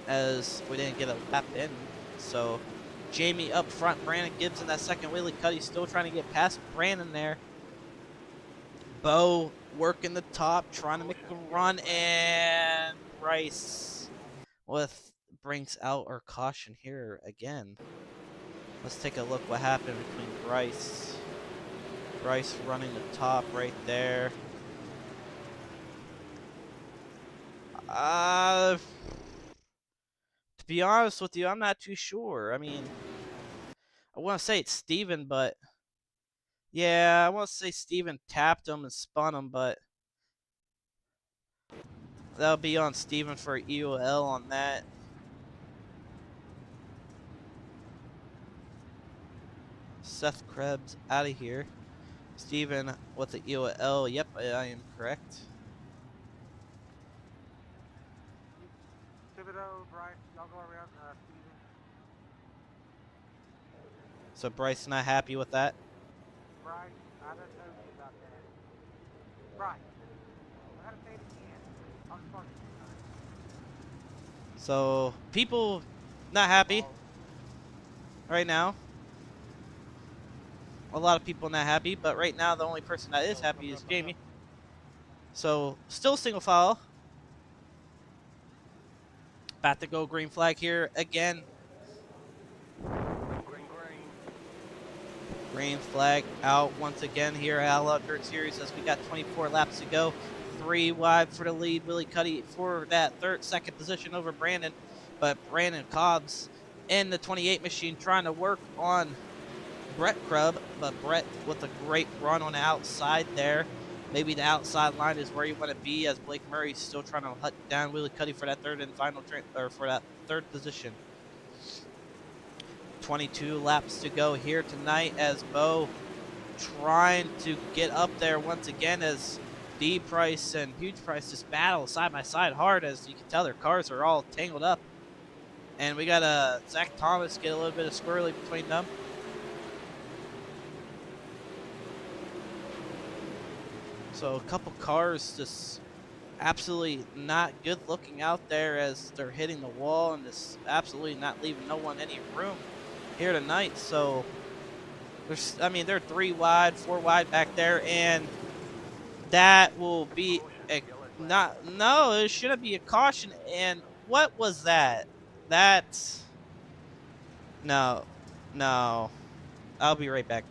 as we didn't get a lap in. So Jamie up front, Brandon Gibbs in that second wheelie cut. He's still trying to get past Brandon there. Bo working the top, trying to make a run, and Bryce brings out our caution here again. Let's take a look what happened between Bryce running the top right there. To be honest with you, I'm not too sure. I mean, I want to say it's Steven, but yeah, I want to say Steven tapped him and spun him, but that'll be on Steven for EOL on that. Seth Krebs out of here. Steven with the EOL. Yep, I am correct. Thibodeau, Bryce, y'all go around Steven. So Bryce not happy with that. Bryce, I don't know you about that. Bryce, I gotta say it again. I'm sorry. So people not happy right now. A lot of people not happy, but right now the only person that is happy is Jamie. So still single file. About to go green flag here again. Green flag out once again here at All Out Dirt Series as we got 24 laps to go. 3 wide for the lead. Willie Cuddy for that second position over Brandon. But Brandon Cobbs in the 28 machine trying to work on Brett Krubb, but Brett with a great run on the outside there. maybe the outside line is where you want to be, as Blake Murray's still trying to hunt down Willie Cuddy for that third and final or for that third position. 22 laps to go here tonight, as Bo trying to get up there once again, as D Price and Huge Price just battle side by side hard. As you can tell, their cars are all tangled up. And we got Zach Thomas get a little bit of squirrely between them. So a couple cars just absolutely not good looking out there as they're hitting the wall and just absolutely not leaving no one any room here tonight. So there's, I mean, they're 3 wide, 4 wide back there, and that will be a no, it shouldn't be a caution. And what was that? That's no. I'll be right back.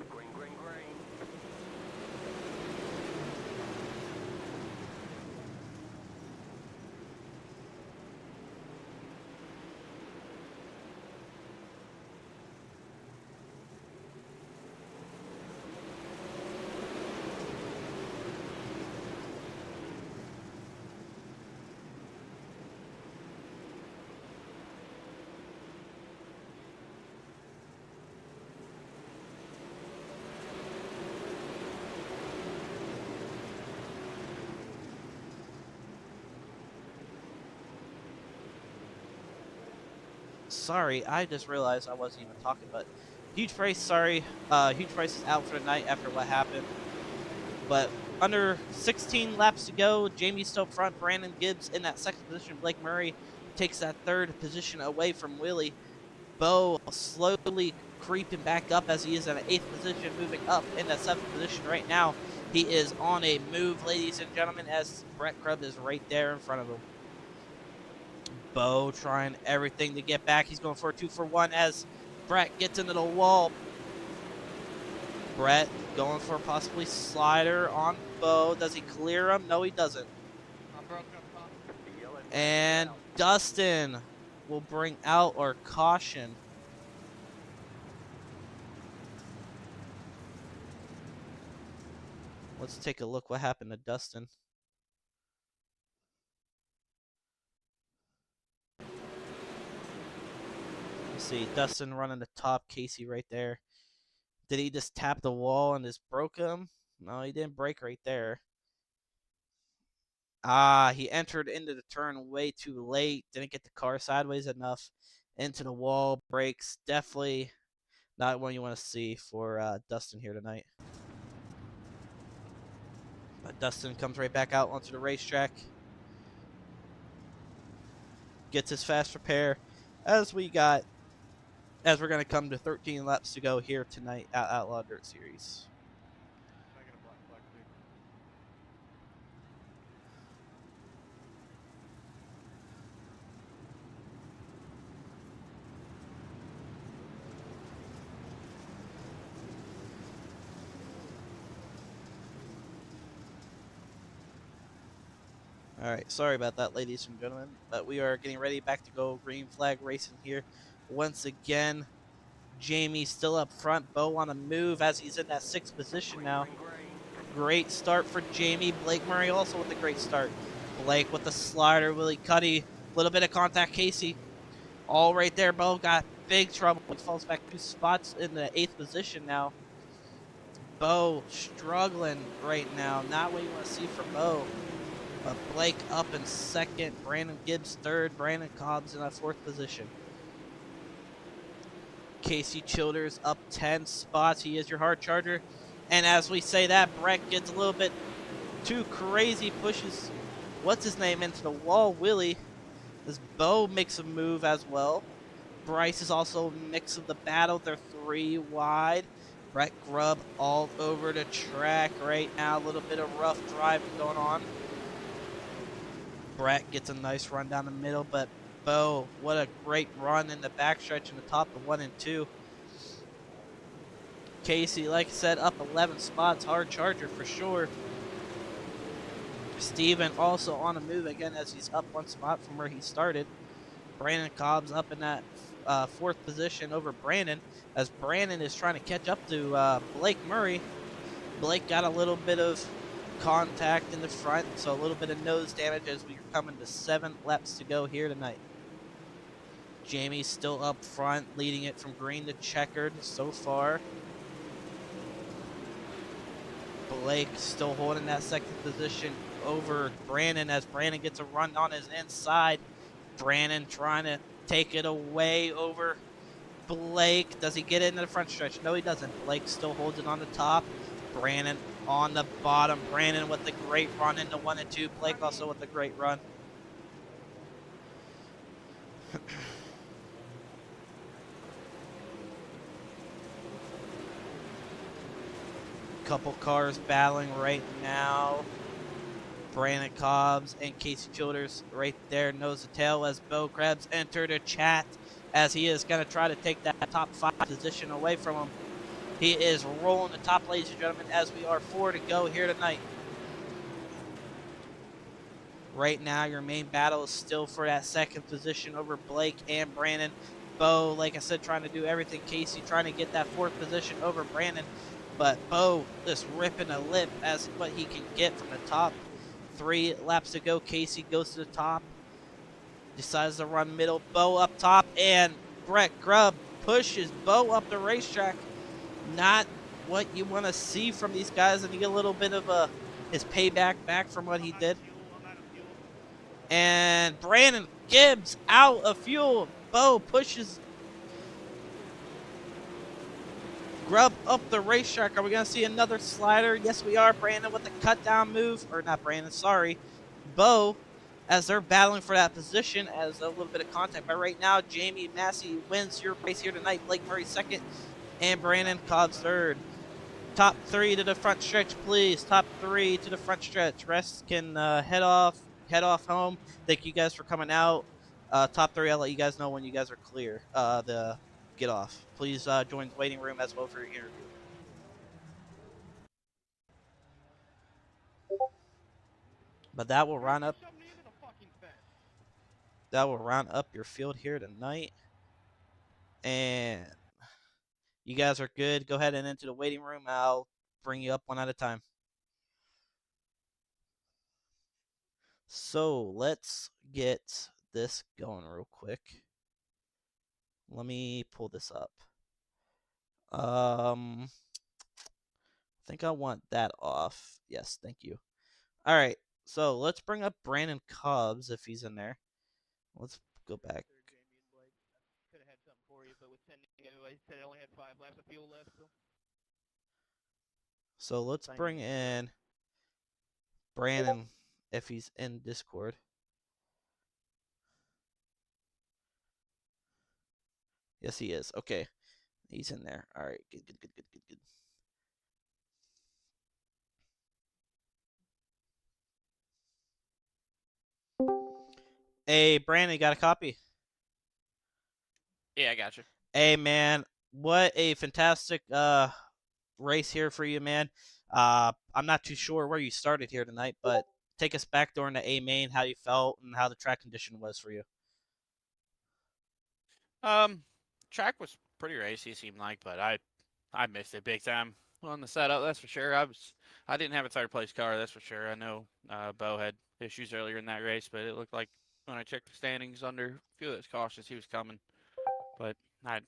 Green, green, green. Sorry, I just realized I wasn't even talking, but Huge Price, sorry. Huge Price is out for the night after what happened. But under 16 laps to go, Jamie's still front. Brandon Gibbs in that second position. Blake Murray takes that third position away from Willie. Bo slowly creeping back up as he is in an 8th position, moving up in that 7th position right now. He is on a move, ladies and gentlemen, as Brett Krubb is right there in front of him. Bo trying everything to get back. He's going for a 2-for-1 as Brett gets into the wall. Brett going for possibly slider on Bo. Does he clear him? No, he doesn't. And Dustin will bring out or caution. Let's take a look what happened to Dustin. Let's see, Dustin running the top, Casey right there. Did he just tap the wall and just broke him? No, he didn't break right there. He entered into the turn way too late. Didn't get the car sideways enough into the wall. Brakes. Definitely not what you want to see for Dustin here tonight. But Dustin comes right back out onto the racetrack. Gets his fast repair as we're going to come to 13 laps to go here tonight at Outlaw Dirt Series. All right, sorry about that, ladies and gentlemen, but we are getting ready back to go green flag racing here once again. Jamie still up front. Bo on a move as he's in that 6th position now. Great start for Jamie. Blake Murray also with a great start. Blake with the slider. Willie Cuddy. A little bit of contact. Casey. All right there. Bo got big trouble. He falls back 2 spots in the 8th position now. Bo struggling right now. Not what you want to see from Bo. But Blake up in 2nd. Brandon Gibbs 3rd. Brandon Cobbs in that 4th position. Casey Childers up 10 spots. He is your hard charger. And as we say that, Brett gets a little bit too crazy. Pushes, what's his name, into the wall. Willie. As Bo makes a move as well. Bryce is also mix of the battle. They're 3 wide. Brett Grubb all over the track right now. A little bit of rough driving going on. Brett gets a nice run down the middle, but Bo, what a great run in the backstretch in the top of 1 and 2. Casey, like I said, up 11 spots. Hard charger for sure. Steven also on a move again as he's up 1 spot from where he started. Brandon Cobbs up in that 4th position over Brandon as Brandon is trying to catch up to Blake Murray. Blake got a little bit of contact in the front, so a little bit of nose damage as we are coming to 7 laps to go here tonight. Jamie's still up front, leading it from green to checkered so far. Blake still holding that 2nd position over Brandon as Brandon gets a run on his inside. Brandon trying to take it away over Blake. Does he get it into the front stretch? No, he doesn't. Blake still holds it on the top. Brandon on the bottom. Brandon with the great run into 1 and 2. Blake also with a great run. Couple cars battling right now. Brandon Cobbs and Casey Childers right there, nose to tail as Bo Krebs entered a chat as he is going to try to take that top 5 position away from him. He is rolling the top, ladies and gentlemen, as we are 4 to go here tonight. Right now, your main battle is still for that 2nd position over Blake and Brandon. Bo, like I said, trying to do everything. Casey trying to get that 4th position over Brandon. But Bo just ripping a lip as what he can get from the top. 3 laps to go. Casey goes to the top. Decides to run middle. Bo up top. And Brett Grubb pushes Bo up the racetrack. Not what you want to see from these guys. And you get a little bit of his payback back from what he did. And Brandon Gibbs out of fuel. Bo pushes Grubb up the racetrack. Are we going to see another slider? Yes, we are. Brandon with the cut down move. Or not Brandon, sorry. Bo, as they're battling for that position, as a little bit of contact. But right now, Jamie Massey wins your race here tonight. Blake Murray 2nd. And Brandon Cobbs 3rd. Top 3 to the front stretch, please. Top 3 to the front stretch. Rest can head off home. Thank you guys for coming out. Top 3, I'll let you guys know when you guys are clear. The get off. Please join the waiting room as well for your interview. But that will round up. That will round up your field here tonight. And you guys are good. Go ahead and into the waiting room. I'll bring you up one at a time. So let's get this going real quick. Let me pull this up. I think I want that off. Yes, thank you. All right, so let's bring up Brandon Cobbs if he's in there. Let's go back. So let's bring in Brandon if he's in Discord. Yes, he is. Okay, he's in there. All right, good. Hey, Brandon, you got a copy? Yeah, I got you. Hey, man, what a fantastic race here for you, man. I'm not too sure where you started here tonight, but take us back during the A main, how you felt and how the track condition was for you. Track was pretty racy, it seemed like, but I missed it big time. on the setup, that's for sure. I didn't have a third place car, that's for sure. I know Bo had issues earlier in that race, but it looked like when I checked the standings under a few of those cautions, he was coming. But I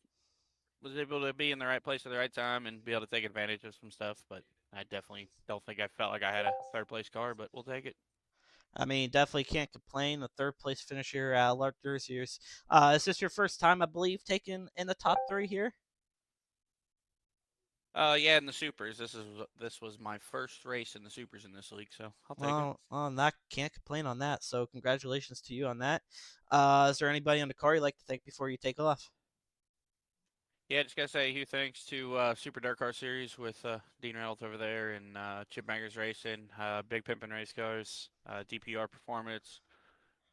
was able to be in the right place at the right time and be able to take advantage of some stuff. But I definitely don't think I felt like I had a third place car, but we'll take it. I mean, definitely can't complain. The third place finish here at Lanier Series. Is this your first time, I believe, taking in the top three here? Yeah, in the supers, this was my first race in the supers in this league, so I'll take it. Well, that can't complain on that. So congratulations to you on that. Is there anybody on the car you'd like to thank before you take off? Yeah, just gotta say huge thanks to Super Dark Car Series with Dean Reynolds over there and Chip Bangers Racing, Big Pimpin' Race Cars, DPR Performance,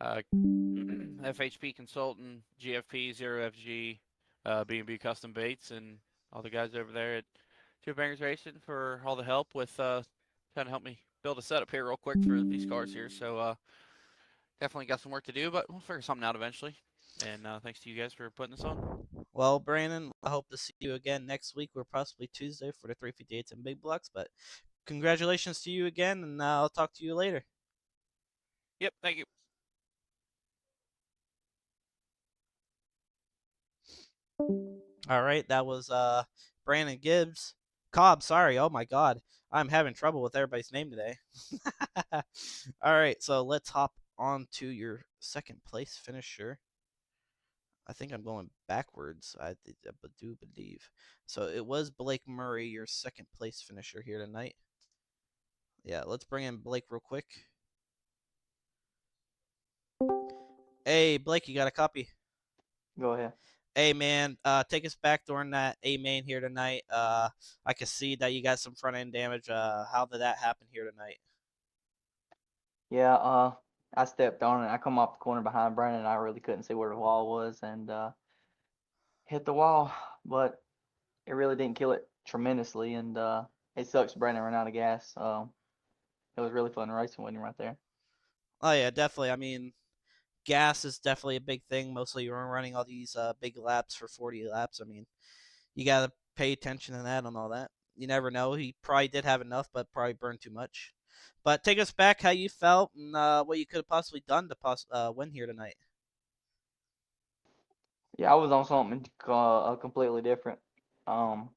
FHP Consultant, GFP, Zero FG, B&B Custom Baits, and all the guys over there at Chip Bangers Racing for all the help with trying to help me build a setup here real quick for these cars here. So definitely got some work to do, but we'll figure something out eventually. And thanks to you guys for putting this on. Well, Brandon, I hope to see you again next week or possibly Tuesday for the 358s and big blocks. But congratulations to you again, and I'll talk to you later. Yep, thank you. All right, that was Brandon Gibbs. Cobb, sorry. Oh my God, I'm having trouble with everybody's name today. All right, so let's hop on to your second place finisher. I think I'm going backwards. I do believe. So it was Blake Murray, your second place finisher here tonight. Yeah, let's bring in Blake real quick. Hey, Blake, you got a copy? Go ahead. Hey, man, take us back during that A main here tonight. I can see that you got some front end damage. How did that happen here tonight? Yeah, I stepped on it. I come off the corner behind Brandon, and I really couldn't see where the wall was, and hit the wall, but it really didn't kill it tremendously, and it sucks Brandon ran out of gas. It was really fun racing with him right there. Oh yeah, definitely. I mean, gas is definitely a big thing. Mostly you're running all these big laps for 40 laps. I mean, you gotta pay attention to that and all that. You never know. He probably did have enough, but probably burned too much. But take us back how you felt and what you could have possibly done to win here tonight. Yeah, I was on something completely different. Um,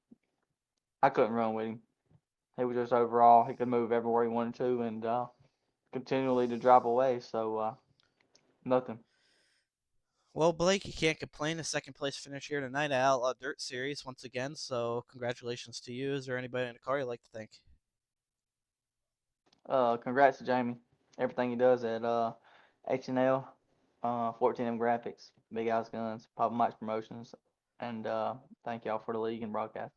I couldn't run with him. He was just overall, he could move everywhere he wanted to, and continually to drop away. So nothing. Well, Blake, you can't complain. A second place finish here tonight at Outlaw Dirt Series once again. So congratulations to you. Is there anybody in the car you'd like to thank? Congrats to Jamie. Everything he does at H&L, 14M Graphics, Big House Guns, Papa Mike's Promotions, and thank y'all for the league and broadcast.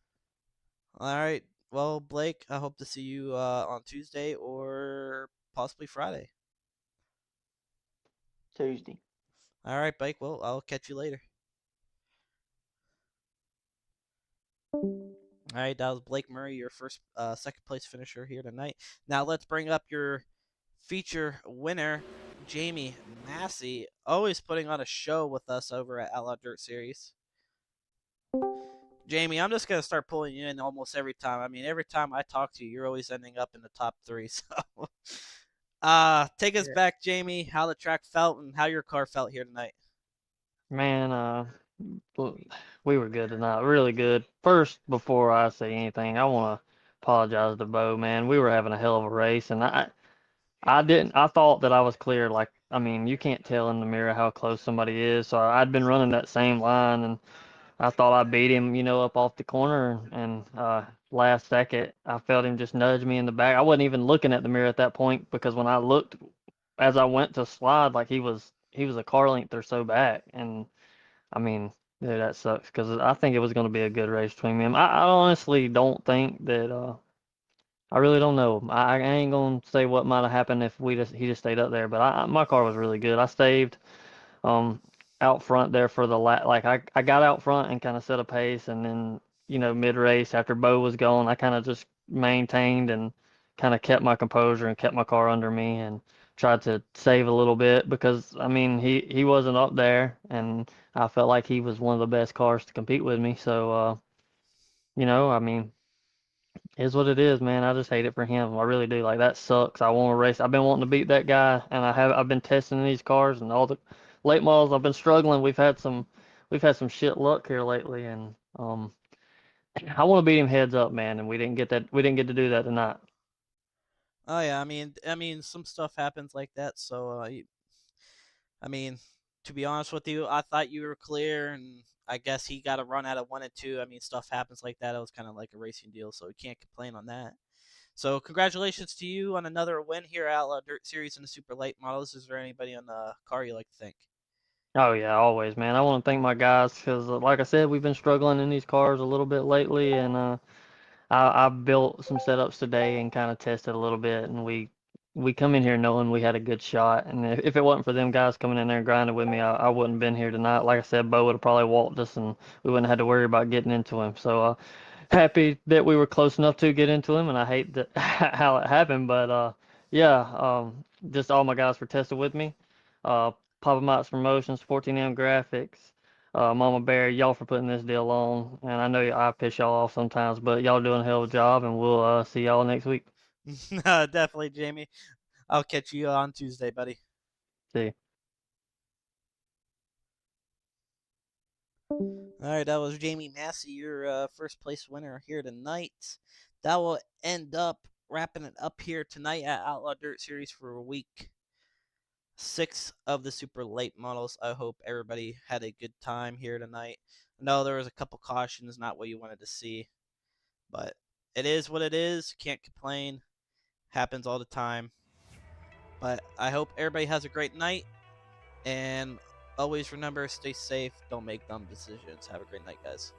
All right. Well, Blake, I hope to see you on Tuesday or possibly Friday. Tuesday. All right, Blake. Well, I'll catch you later. All right, that was Blake Murray, your second place finisher here tonight. Now let's bring up your feature winner, Jamie Massey, always putting on a show with us over at Outlaw Dirt Series. Jamie, I'm just gonna start pulling you in almost every time. I mean, every time I talk to you, you're always ending up in the top three. So, take us back, Jamie. How the track felt and how your car felt here tonight. Man, we were good tonight, really good. First, before I say anything, I want to apologize to Bo, man. We were having a hell of a race, and I thought that I was clear. Like, I mean, you can't tell in the mirror how close somebody is. So I'd been running that same line, and I thought I beat him, up off the corner, and last second, I felt him just nudge me in the back. I wasn't even looking at the mirror at that point because when I looked, as I went to slide, like he was a car length or so back, and I mean, yeah, that sucks because I think it was going to be a good race between them. I honestly don't think that. I really don't know. I ain't gonna say what might have happened if he just stayed up there, but my car was really good. I saved um out front there for the like I got out front and kind of set a pace, and then mid race after Bo was gone, I kind of just maintained and kind of kept my composure and kept my car under me and tried to save a little bit because I mean he wasn't up there, and I felt like he was one of the best cars to compete with me. So I mean Is what it is, man. I just hate it for him. I really do. Like that sucks. I want to race. I've been wanting to beat that guy, and I've been testing these cars and all the late models. I've been struggling. We've had some shit luck here lately, and I want to beat him heads up, man. And we didn't get that. We didn't get to do that tonight. Oh yeah, I mean, some stuff happens like that. So, I mean, to be honest with you, I thought you were clear, and I guess he got a run out of 1 and 2. I mean, stuff happens like that. It was kind of like a racing deal, so we can't complain on that. So, congratulations to you on another win here at Outlaw Dirt Series in the super late models. Is there anybody on the car you like to thank? Oh yeah, always, man. I want to thank my guys because, like I said, we've been struggling in these cars a little bit lately, and I built some setups today and kind of tested a little bit, and we come in here knowing we had a good shot. And if it wasn't for them guys coming in there and grinding with me, I wouldn't have been here tonight. Like I said, Bo would have probably walked us, and we wouldn't have had to worry about getting into him. So happy that we were close enough to get into him, and I hate that how it happened, but yeah, just all my guys were tested with me. Papa Mike's Promotions, 14M Graphics, Mama Bear, y'all for putting this deal on. And I know I piss y'all off sometimes, but y'all doing a hell of a job, and we'll see y'all next week. Definitely, Jamie. I'll catch you on Tuesday, buddy. See ya. All right, that was Jamie Massey, your first place winner here tonight. That will end up wrapping it up here tonight at Outlaw Dirt Series for week 6 of the super late models. I hope everybody had a good time here tonight. I know there was a couple cautions, not what you wanted to see, but it is what it is. Can't complain. Happens all the time. But I hope everybody has a great night, and always remember, stay safe, don't make dumb decisions. Have a great night, guys.